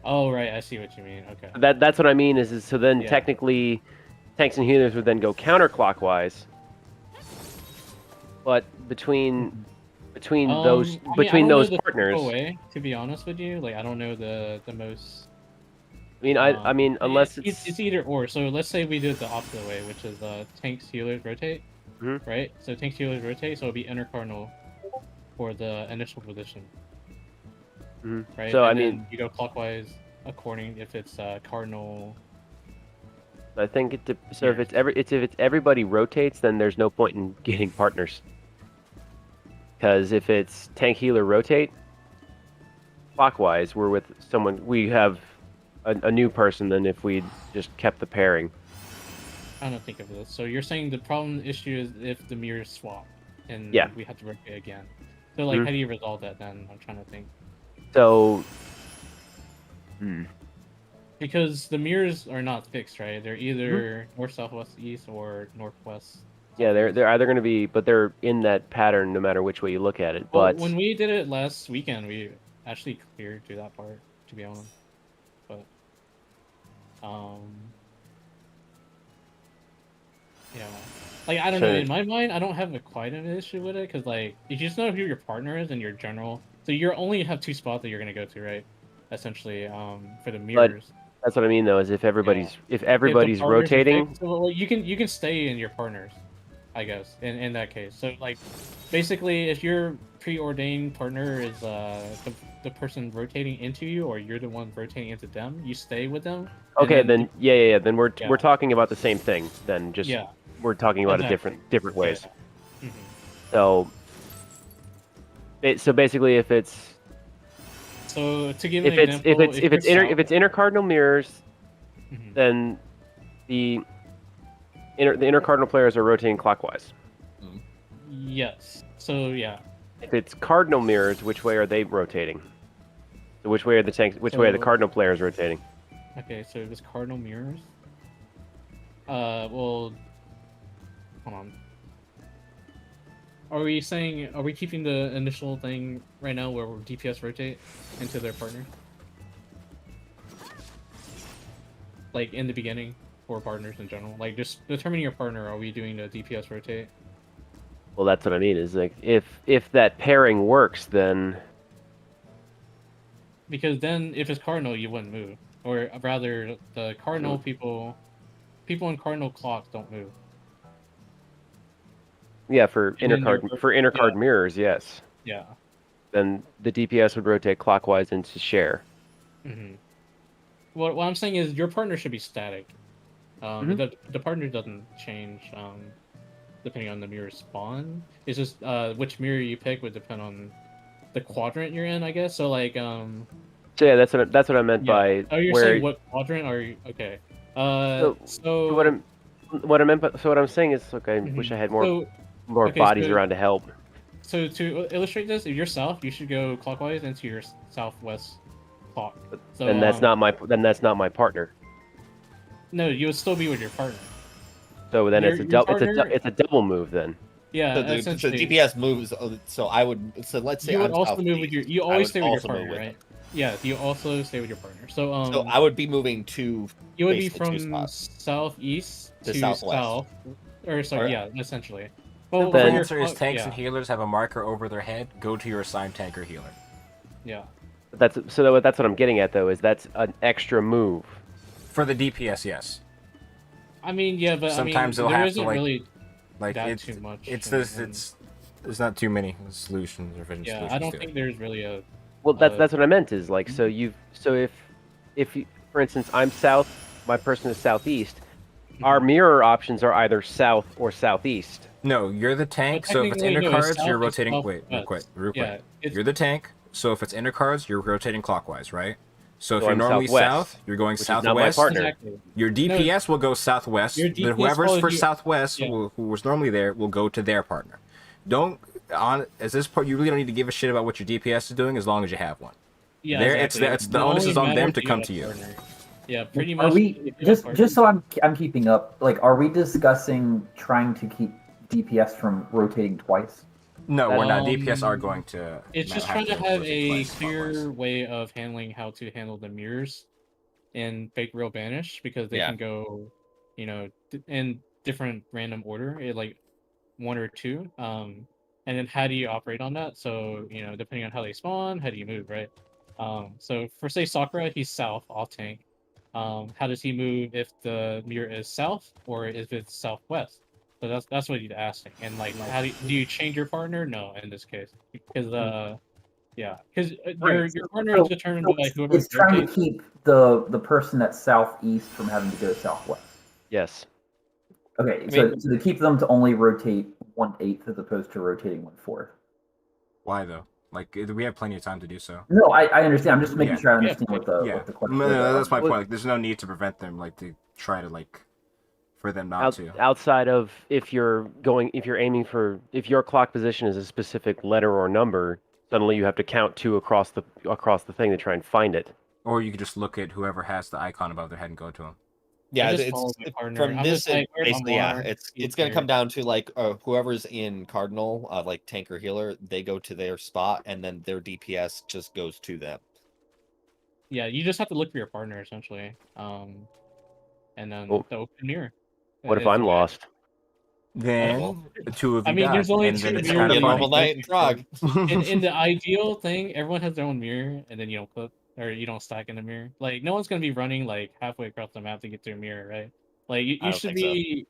Oh right, I see what you mean. Okay.
That's what I mean is so then
Yeah.
technically tanks and healers would then go counterclockwise. But between those
I mean, I don't know
those
the
partners,
typical way, to be honest with you, like I don't know the most.
I mean I mean unless
it's either or. So let's say we do it the opposite way, which is tanks healers rotate,
Mhm.
right? So tanks healers rotate, so it'll be intercardinal for the initial position,
Mhm.
right?
So
And
I
then
mean
you go clockwise according if it's cardinal.
I think so if it's everybody rotates, then there's no point in getting partners. Because if it's tank healer rotate clockwise, we're with someone. We have a new person than if we just kept the pairing.
I don't think of this. So you're saying the problem issue is if the mirrors swap and
Yeah.
we have to rotate again. So like,
Mhm.
how do you resolve that then? I'm trying to think.
So
Because the mirrors are not fixed, right? They're either
Mm-hmm.
north, southwest, east, or northwest.
yeah, they're either going to be, but they're in that pattern no matter which way you look at it.
Well,
But
when we did it last weekend, we actually cleared through that part, to be honest. But, yeah. Like, I don't know, in my mind, I don't have quite an issue with it, because, like, if you just know who your partner is and your general, so you only have 2 spots that you're going to go to, right? Essentially, for the mirrors.
that's what I mean, though, is if everybody's
If the partners are
rotating,
fixed, well, you can stay in your partners. I guess, in that case. So like, basically, if your preordained partner is the person rotating into you, or you're the one rotating into them, you stay with them. and
Okay, then yeah. Then we're
Yeah.
talking about the same thing. Then just
Yeah.
we're talking about
Exactly.
it different ways.
Yeah. Mhm.
So, so basically, if it's
So to give an
if it's
example,
if it's
you're
if it's intercardinal mirrors,
Mhm.
then the intercardinal players are rotating clockwise.
Yes. So yeah.
If it's cardinal mirrors, which way are they rotating? So which way are the tanks? Which way are the
So-
cardinal players rotating?
Okay, so if it's cardinal mirrors, well, hold on. Are we keeping the initial thing right now where we're DPS rotate into their partner? Like in the beginning for partners in general, like just determining your partner. Are we doing the DPS rotate?
Well, that's what I mean. Is like if that pairing works, then
Because then if it's cardinal, you wouldn't move, or rather, the cardinal people in cardinal clocks don't move.
yeah, for
And then
intercard mirrors, yes.
Yeah.
Then the DPS would rotate clockwise into share.
Mm-hmm. What I'm saying is your partner should be static. The partner doesn't change depending on the mirror spawn. It's just which mirror you pick would depend on the quadrant you're in, I guess. So like
So yeah, that's what I meant
yeah.
by
Oh, you're
where.
saying what quadrant are you? Okay. So
what I meant, so what I'm saying is, look, I wish I had more
okay,
bodies
so-
around to help.
So to illustrate this, if you're south, you should go clockwise into your southwest clock. So
And that's not my partner.
No, you would still be with your partner.
So then
Your partner-
it's a double move then.
Yeah,
So the
essentially.
DPS moves. So I would. So let's say
You would
I'm
also
southeast,
move with your. You
I
always
would
stay with your
also move
partner,
with
right? Yeah, you also stay with your partner. So
So I would be moving to
you would be
basically two
from
spots.
southeast
To
to
southwest.
south, or so
Alright.
yeah, essentially.
Well,
Then-
the answer is tanks and
yeah,
healers have a marker over their head. Go to your assigned tank or healer.
yeah.
That's what I'm getting at though, is that's an extra move.
For the DPS, yes.
I mean, yeah, but
Sometimes
I
they'll
mean, there
have
isn't
to, like-
really
Like
that
it's
too much.
it's
in-
this
in-
it's there's not too many solutions or vision
yeah.
solutions
I don't
to
think
it.
there's really a.
Well, that's what I meant is like, so if you, for instance, I'm south, my person is southeast, our mirror options are either south or southeast.
No, you're the tank,
Well,
so if it's
technically, no, it's
intercards, you're
south, it's
rotating. Wait, real
southwest.
quick, real
Yeah,
quick.
it's-
You're the tank, so if it's intercards, you're rotating clockwise, right? So if
So
you're
I'm
normally
southwest,
south, you're going
which is not my
southwest.
partner.
Exactly.
Your DPS will go southwest.
Your
But
DPS
whoever's
follows
for
you-
southwest,
yeah.
who was normally there, will go to their partner. Don't on as this part. You really don't need to give a shit about what your DPS is doing as long as you have one.
Yeah,
There,
exactly.
it's the
It
onus
only
is on them
matters
to
if
come
have
to
a
you.
partner. Yeah, pretty
Are
much.
we
if you have a
just
partner.
so I'm keeping up? Like, are we discussing trying to keep DPS from rotating twice?
No, we're not.
Um,
DPS are going to.
It's just
have
trying to have
rotate
a
twice
clear
clockwise.
way of handling how to handle the mirrors in Fake Real Banish because they
Yeah.
can go, in different random order, like one or two. And then how do you operate on that? So depending on how they spawn, how do you move, right? So for say Sakura, he's south, off tank. How does he move if the mirror is south or if it's southwest? So that's what he's asking. And like, how do you change your partner? No, in this case, because yeah, because
Right.
your partner is determined by whoever
It's trying to
rotates.
keep the person that's southeast from having to go southwest.
Yes.
Okay,
I
so
mean-
to keep them to only rotate 1/8 as opposed to rotating 1/4.
Why though? Like we have plenty of time to do so.
No, I understand. I'm just making
Yeah.
sure I understand what the
Yeah,
what the question
no,
is.
no, that's my
Well-
point. Like, there's no need to prevent them, like to try to like for them not to.
Outside of if you're aiming for, if your clock position is a specific letter or number, suddenly you have to count two across the thing to try and find it.
Or you could just look at whoever has the icon above their head and go to them.
Yeah,
just
it's
follow my partner.
from
I'm
this.
just like, where's
Basically, yeah,
Amar?
it's
He's
gonna
here.
come down to like whoever's in cardinal, like tank or healer, they go to their spot, and then their DPS just goes to them.
Yeah, you just have to look for your partner essentially. And then
Well,
the open mirror.
What if
It's
I'm
okay.
lost?
Then the two of you
I mean,
die,
there's only
and
two
then it's
mirrors
kind
Be a
of
in
normal
funny.
night in Prague.
In the ideal thing, everyone has their own mirror, and then you don't clip or you don't stack in the mirror. Like no one's gonna be running like halfway across the map to get to a mirror, right? Like
I
you
don't
should
think so.
be.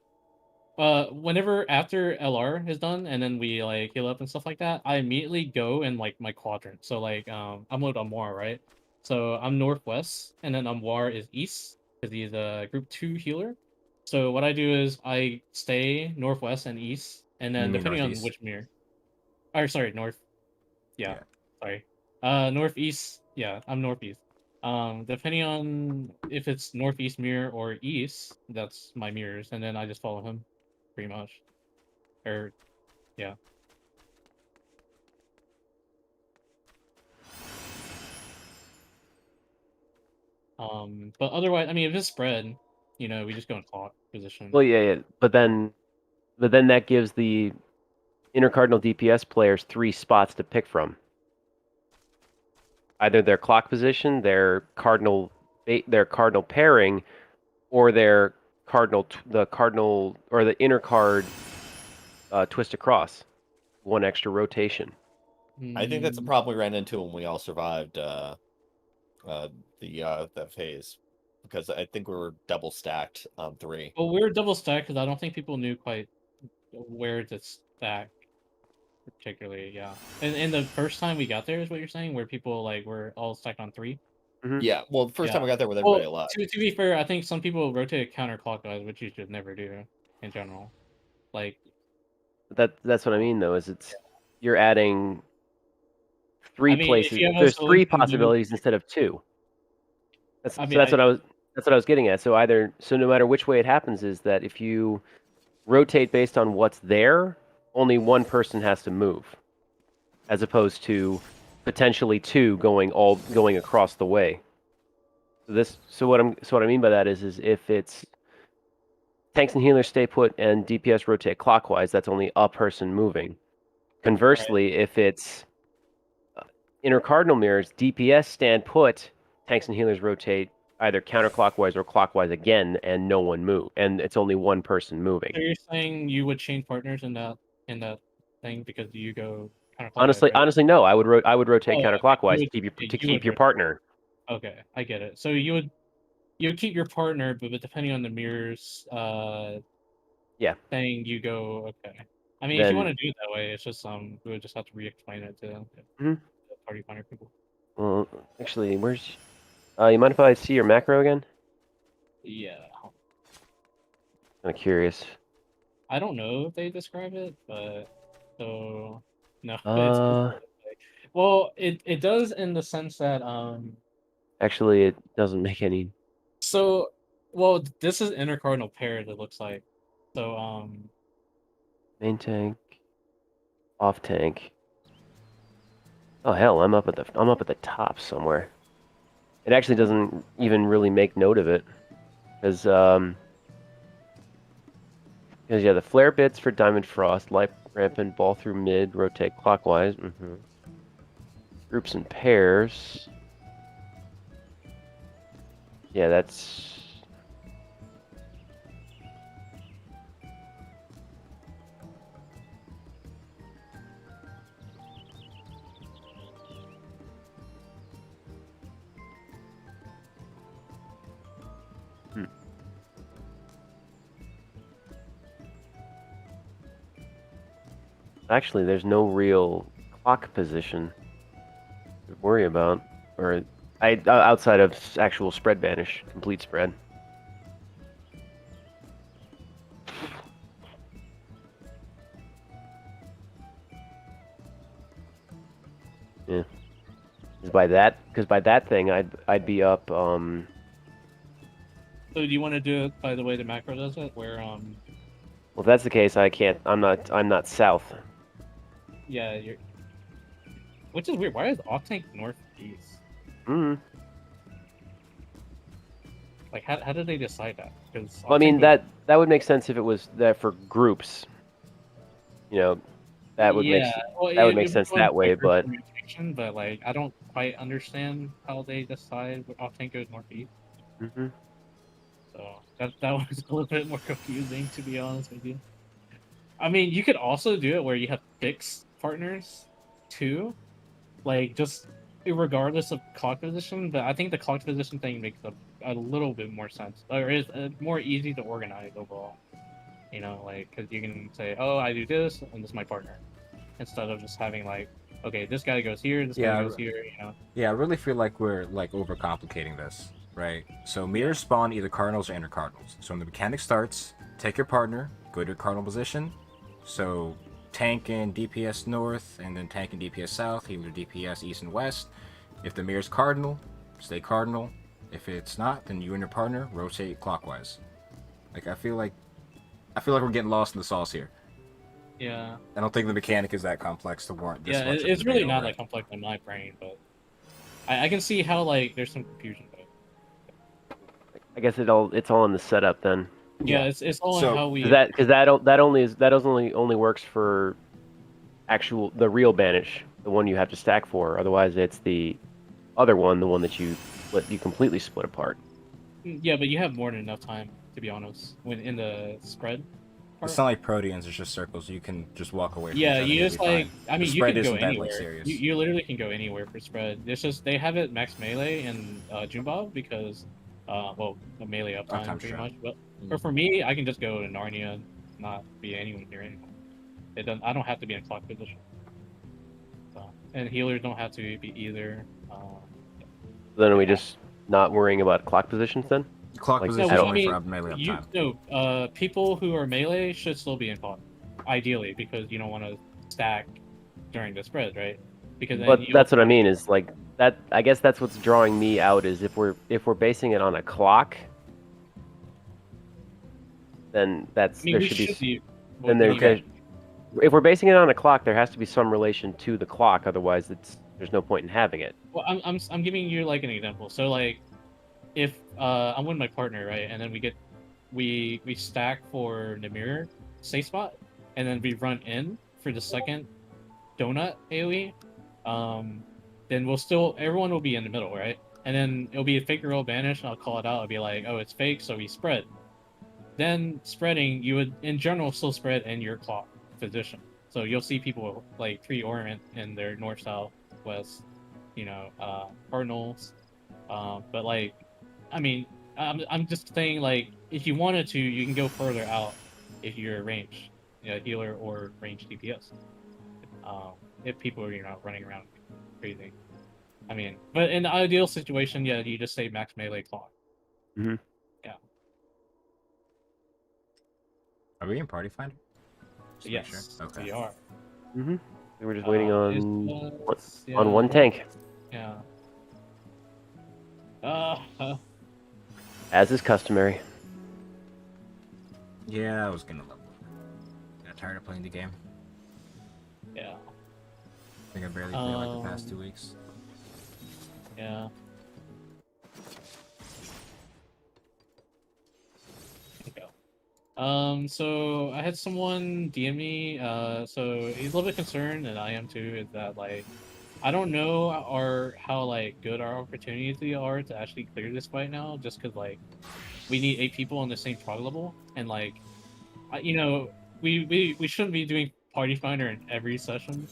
Whenever after LR is done and then we like heal up and stuff like that, I immediately go in like my quadrant. So like I'm with Amwar, right? So I'm northwest, and then Amwar is east because he's a group 2 healer. So what I do is I stay northwest and east, and
You
then
mean
depending on
northeast?
which mirror, or sorry, north. Yeah,
Yeah.
sorry. Northeast. Yeah, I'm northeast. Depending on if it's northeast mirror or east, that's my mirrors, and then I just follow him, pretty much. Or yeah. But otherwise, I mean, if it's spread, we just go in clock position.
Well, yeah. But then that gives the intercardinal DPS players 3 spots to pick from. Either their clock position, their cardinal pairing, or their the cardinal or the inner card twist across. 1 extra rotation.
I think that's a
Mm,
problem we ran into when we all survived that phase, because I think we were double stacked on 3.
Well, we were double stacked because I don't think people knew quite where to stack, particularly. Yeah, and the first time we got there is what you're saying, where people like were all stacked on 3.
Yeah, well, the first time
Yeah.
I got there with
Well,
everybody alive.
to be fair, I think some people rotate counterclockwise, which you should never do in general. Like,
That's what I mean though. You're adding 3
I mean, if
places.
you have a
There's 3
solution, you would.
possibilities instead of 2.
I mean,
That's what I was getting at. So no matter which way it happens, is that if you rotate based on what's there, only 1 person has to move, as opposed to potentially 2 going across the way. So what I mean by that is if it's tanks and healers stay put and DPS rotate clockwise, that's only a person moving. Conversely, if it's inner cardinal mirrors, DPS stand put, tanks and healers rotate either counterclockwise or clockwise again, and no one move, and it's only 1 person moving.
So you're saying you would change partners in that thing because you go counterclockwise, right?
Honestly, no. I would rotate
Oh, okay.
counterclockwise
You
to
would
keep your
rotate.
partner.
Okay, I get it. So you would keep your partner, but depending on the mirrors,
Yeah.
thing, you go okay. I mean, if you want
Then,
to do it that way, it's just we would just have to re-explain it to
Mhm.
the party finder people.
well, actually, where's? You mind if I see your macro again?
Yeah,
I'm curious.
I don't know if they describe it, but so no, well, it does in the sense that
Actually, it doesn't make any.
so well, this is intercardinal pairs. It looks like so
Main tank, off tank. Oh hell, I'm up at the top somewhere. It actually doesn't even really make note of it, because yeah, the flare bits for Diamond Frost, light rampant, ball through mid, rotate clockwise. Groups and pairs. Yeah, that's. Actually, there's no real clock position to worry about, or outside of actual spread banish, complete spread. Yeah, because by that thing, I'd be up.
So do you want to do it by the way the macro does it, where
Well, if that's the case, I can't. I'm not south.
yeah, you're. Which is weird. Why is off tank northeast?
Hmm.
Like, how did they decide that? Because
Well, I mean that would make sense if it was that for groups. You know, that would make
well,
that would make
it
sense
go into
that way,
group
but
communication, but like I don't quite understand how they decide what off tank goes northeast.
Mhm.
So that was a little bit more confusing, to be honest with you. I mean, you could also do it where you have fixed partners too, like just regardless of clock position. But I think the clock position thing makes a little bit more sense, or is more easy to organize overall. You know, like because you can say, oh, I do this, and this is my partner, instead of just having like, okay, this guy goes here, this guy goes here. You know.
Yeah, I really feel like we're like overcomplicating this, right? So mirrors spawn either cardinals or inner cardinals. So when the mechanic starts, take your partner, go to your cardinal position. So tank in DPS north, and then tank in DPS south, healer DPS east and west. If the mirror's cardinal, stay cardinal. If it's not, then you and your partner rotate clockwise. Like I feel like we're getting lost in the sauce here.
Yeah.
I don't think the mechanic is that complex to warrant this
Yeah,
much.
it's really not
over
that complex in my brain, but I can see how like there's some confusion. But
I guess it's all in the setup then.
yeah, it's all in
So,
how we.
Because only works for the real banish, the one you have to stack for. Otherwise, it's the other one, the one that you completely split apart.
Yeah, but you have more than enough time, to be honest, when in the spread.
it's not like Proteans, it's just circles. You can just walk away from
Yeah,
each other.
you
and
just
you'll be
like.
fine.
I mean,
The
you can
spread
go
isn't that, like,
anywhere.
serious.
You literally can go anywhere for spread. It's just they have it max melee in Junebob because, well, the melee uptime
Uptime,
pretty
sure.
much. But for me, I can just go to Narnia, and not be anyone near anyone. It doesn't. I don't have to be in clock position. So, and healers don't have to be either.
Then are we just not worrying about clock positions then?
Clock
Like,
position
I
is
don't-
only
mean,
for up melee
you
uptime.
people who are melee should still be in clock, ideally, because you don't want to stack during the spread, right? Because then
But
you
that's what I mean is like that. I guess that's what's drawing me out is if we're basing it on a clock, then
I mean,
there
we
should be.
well,
Then there,
we need-
if we're basing it on a clock, there has to be some relation to the clock. Otherwise, there's no point in having it.
Well, I'm giving you like an example. So like, if I'm with my partner, right, and then we stack for Namir safe spot, and then we run in for the second donut AOE, then everyone will be in the middle, right? And then it'll be a fake roll banish, and I'll call it out. I'll be like, oh, it's fake, so we spread. Then spreading, you would in general still spread in your clock position. So you'll see people like pre-orient in their north, south, west, cardinals. But like, I mean, I'm just saying like, if you wanted to, you can go further out if you're range, healer or range DPS. If people are running around crazy. I mean, but in the ideal situation, yeah, you just say max melee clock.
Mhm.
Yeah.
Are we in Party Finder? Just to make
Yes,
sure. Okay.
we are.
Mm-hmm. We were just waiting on
Yeah.
one tank,
Yeah.
as is customary.
Yeah, I was gonna level. Got tired of playing the game.
Yeah.
I think I barely played like the past 2 weeks.
Yeah. Okay. So I had someone DM me, so he's a little bit concerned, and I am too, is that like I don't know how like good our opportunities are to actually clear this fight now, just because like we need 8 people on the same prog level, and like we shouldn't be doing Party Finder in every session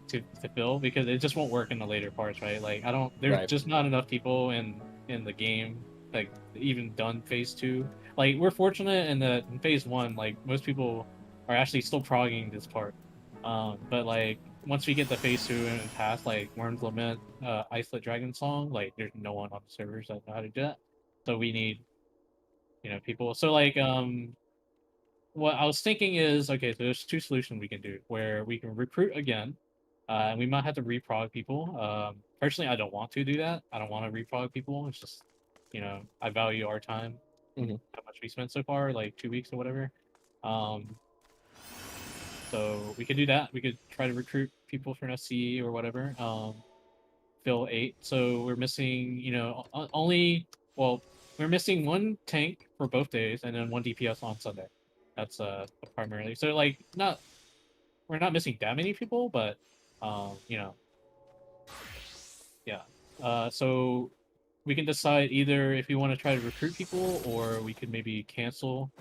to fill, because it just won't work in the later parts, right? Like there's
Right.
just not enough people in the game like even done phase 2. Like we're fortunate in that in phase 1, like most people are actually still progging this part, but like once we get to phase 2 and past like Worm's Lament, Icelet Dragon Song, like there's no one on the servers that know how to do that, so we need people. So like what I was thinking is, okay, so there's 2 solutions we can do where we can recruit again, and we might have to reprog people. Personally, I don't want to do that. I don't want to reprog people. It's just, I value our time,
Mhm.
how much we spent so far, like 2 weeks or whatever. So we could do that. We could try to recruit people for an SCE or whatever. Fill 8. So we're missing, we're missing 1 tank for both days, and then 1 DPS on Sunday. That's primarily. So like we're not missing that many people, but yeah. So we can decide either if we want to try to recruit people, or we could maybe cancel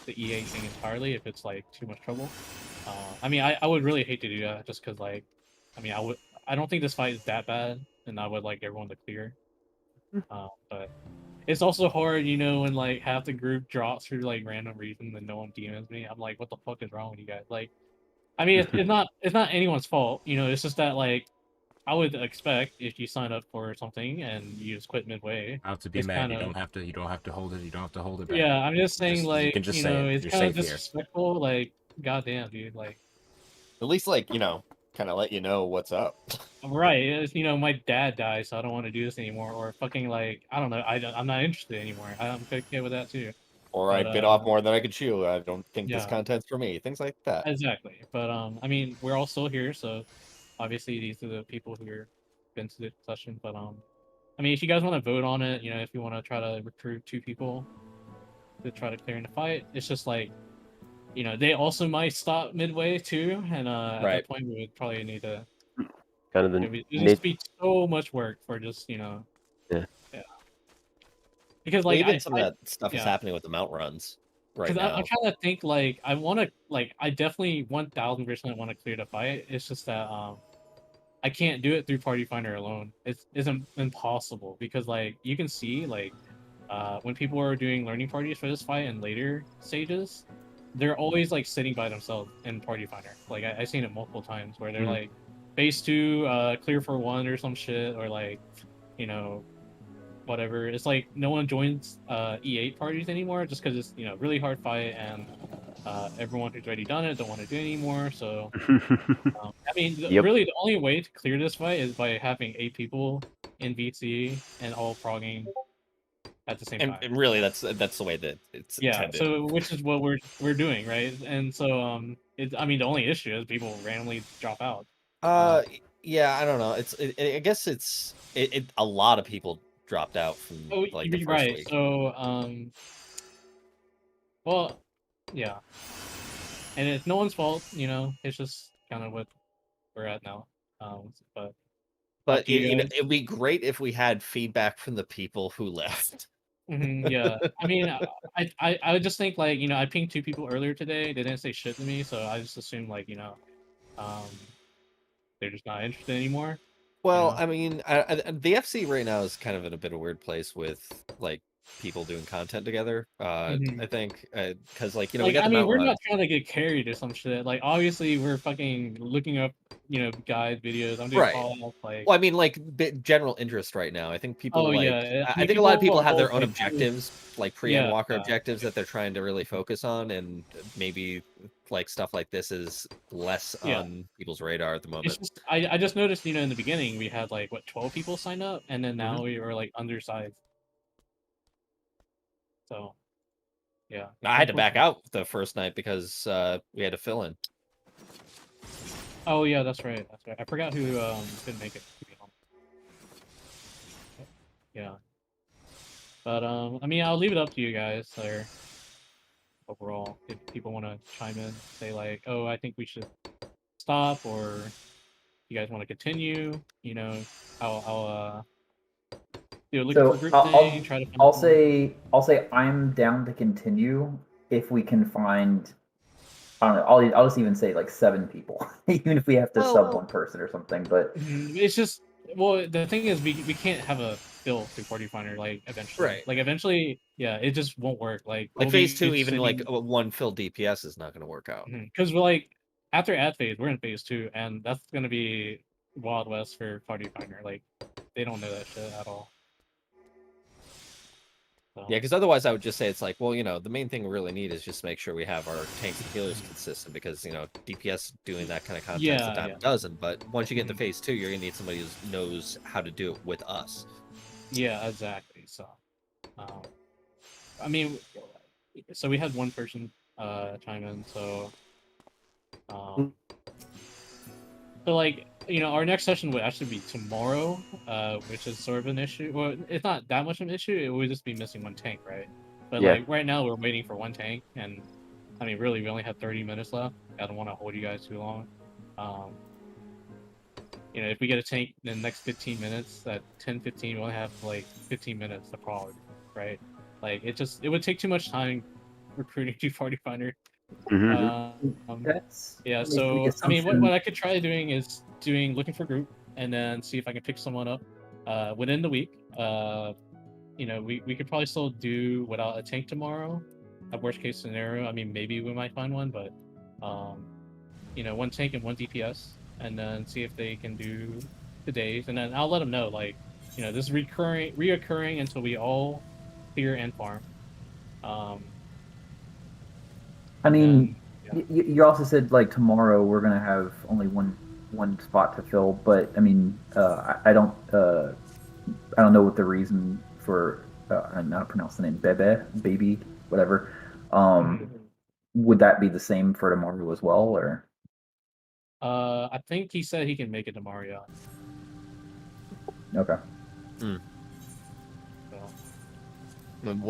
the E8 thing entirely if it's like too much trouble. I mean, I would really hate to do that, just because like, I mean, I don't think this fight is that bad, and I would like everyone to clear. But it's also hard, you know, when like half the group drops for like random reason and no one DMs me. I'm like, what the fuck is wrong with you guys? Like, I mean, it's not anyone's fault, you know. It's just that like I would expect if you sign up for something and you just quit midway,
Out to be
it's
mad.
kind of
You don't have to hold it. You don't have to hold it back.
yeah. I'm just saying
You
like
can just
you
say
know
it.
it's
You're
kind of
safe here.
disrespectful. Like goddamn, dude. Like
At least, like, kind of let you know what's up.
right, it's, you know, my dad died, so I don't want to do this anymore. Or fucking like I don't know. I'm not interested anymore. I'm okay with that too.
Or I
But
bit off more than I could chew. I don't think this
yeah,
content's for me. Things like that.
exactly. But I mean, we're all still here, so obviously these are the people who are been to the session. But I mean, if you guys want to vote on it, you know, if you want to try to recruit 2 people to try to clear in the fight, it's just like, you know, they also might stop midway too, and at
Right.
that point we would probably need to.
Kind of
It would just be so much work for just, you know.
Yeah.
Yeah. Because
Well,
like
even some of that stuff is
yeah.
happening with the mount runs right
Because
now.
I'm trying to think like I want to like I definitely 1000% want to clear the fight. It's just that I can't do it through Party Finder alone. It's impossible because like you can see like when people are doing learning parties for this fight in later stages, they're always like sitting by themselves in Party Finder. Like I've seen it multiple times where they're like phase 2, clear for 1 or some shit, or like, you know, whatever. It's like no one joins E8 parties anymore just because it's, you know, really hard fight and everyone who's already done it don't want to do it anymore. So I mean,
Yep.
really the only way to clear this fight is by having 8 people in VC and all progging at the same time.
And really, that's the way that it's
Yeah,
intended.
so which is what we're doing, right? And so I mean the only issue is people randomly drop out.
Yeah, I don't know. I guess a lot of people dropped out from
Oh,
like the
you're
first
right.
week.
So well, yeah, and it's no one's fault, you know. It's just kind of what we're at now. But
But
to you guys.
it'd be great if we had feedback from the people who left.
Yeah, I mean, I would just think like, you know, I pinged 2 people earlier today. They didn't say shit to me, so I just assumed like, you know, um, they're just not interested anymore.
Well,
know?
I mean, the FC right now is kind of in a bit of a weird place with like people doing content together. I think because like, you know, we
Like,
got
I
the
mean,
mount
we're
run.
not trying to get carried or some shit. Like, obviously, we're fucking looking up, you know, guide videos. I'm doing
Right.
call like.
Well, I mean, like general interest right now. I think people
Oh
like.
yeah, I
I
mean,
think a lot of people
are
have their
both,
own
like,
objectives, like
yeah,
Walker
yeah.
objectives that they're trying to really focus on, and maybe like stuff like this is less
Yeah.
on people's radar at the moment.
It's just I just noticed, you know, in the beginning we had like what 12 people sign up, and then now we were like undersized. So, yeah.
I had to back out the first night because we had to fill in.
Oh yeah, that's right. That's right. I forgot who didn't make it. To be honest. Yeah. But I mean, I'll leave it up to you guys there. Overall, if people want to chime in, say like, "Oh, I think we should stop," or you guys want to continue, you know, I'll do a look for group thing. Try to.
I'll say I'm down to continue if we can find. I don't know. I'll just even say like 7 people, even if we have to sub 1 person or something. But
it's just, well, the thing is, we can't have a fill through Party Finder like eventually.
Right.
Like eventually, yeah, it just won't work. Like we'll
phase 2,
be
even
sitting...
like 1 fill DPS is not going to work out.
Because we're like after ad phase, we're in phase 2, and that's going to be Wild West for Party Finder. Like they don't know that shit at all. So.
Yeah, because otherwise I would just say it's like, well, you know, the main thing we really need is just make sure we have our tanks and healers consistent, because, you know, DPS doing that kind of content is a dime a dozen. But once you get to phase 2, you're gonna need somebody who knows how to do it with us.
Yeah, exactly. So, I mean, so we had 1 person chime in. So, so like, you know, our next session would actually be tomorrow, which is sort of an issue. Well, it's not that much of an issue. It would just be missing 1 tank, right? But like right now, we're waiting for 1 tank, and I mean, really, we only have 30 minutes left. I don't want to hold you guys too long. You know, if we get a tank in the next 15 minutes, at 10:15, we only have like 15 minutes to prog, right? Like it would take too much time recruiting to Party Finder. Yeah, so I mean, what I could try doing is looking for group, and then see if I can pick someone up within the week. you know, we could probably still do without a tank tomorrow. At worst case scenario, I mean, maybe we might find one, but you know, one tank and one DPS, and then see if they can do the days, and then I'll let them know, like, you know, this is reoccurring until we all clear and farm.
I
And
mean,
then,
you also said like tomorrow we're gonna have only one spot to fill, but I mean, I don't know what the reason for I'm not pronounce the name baby, whatever. Would that be the same for tomorrow as well, or?
I think he said he can make it tomorrow. Yeah.
Okay.
So.
While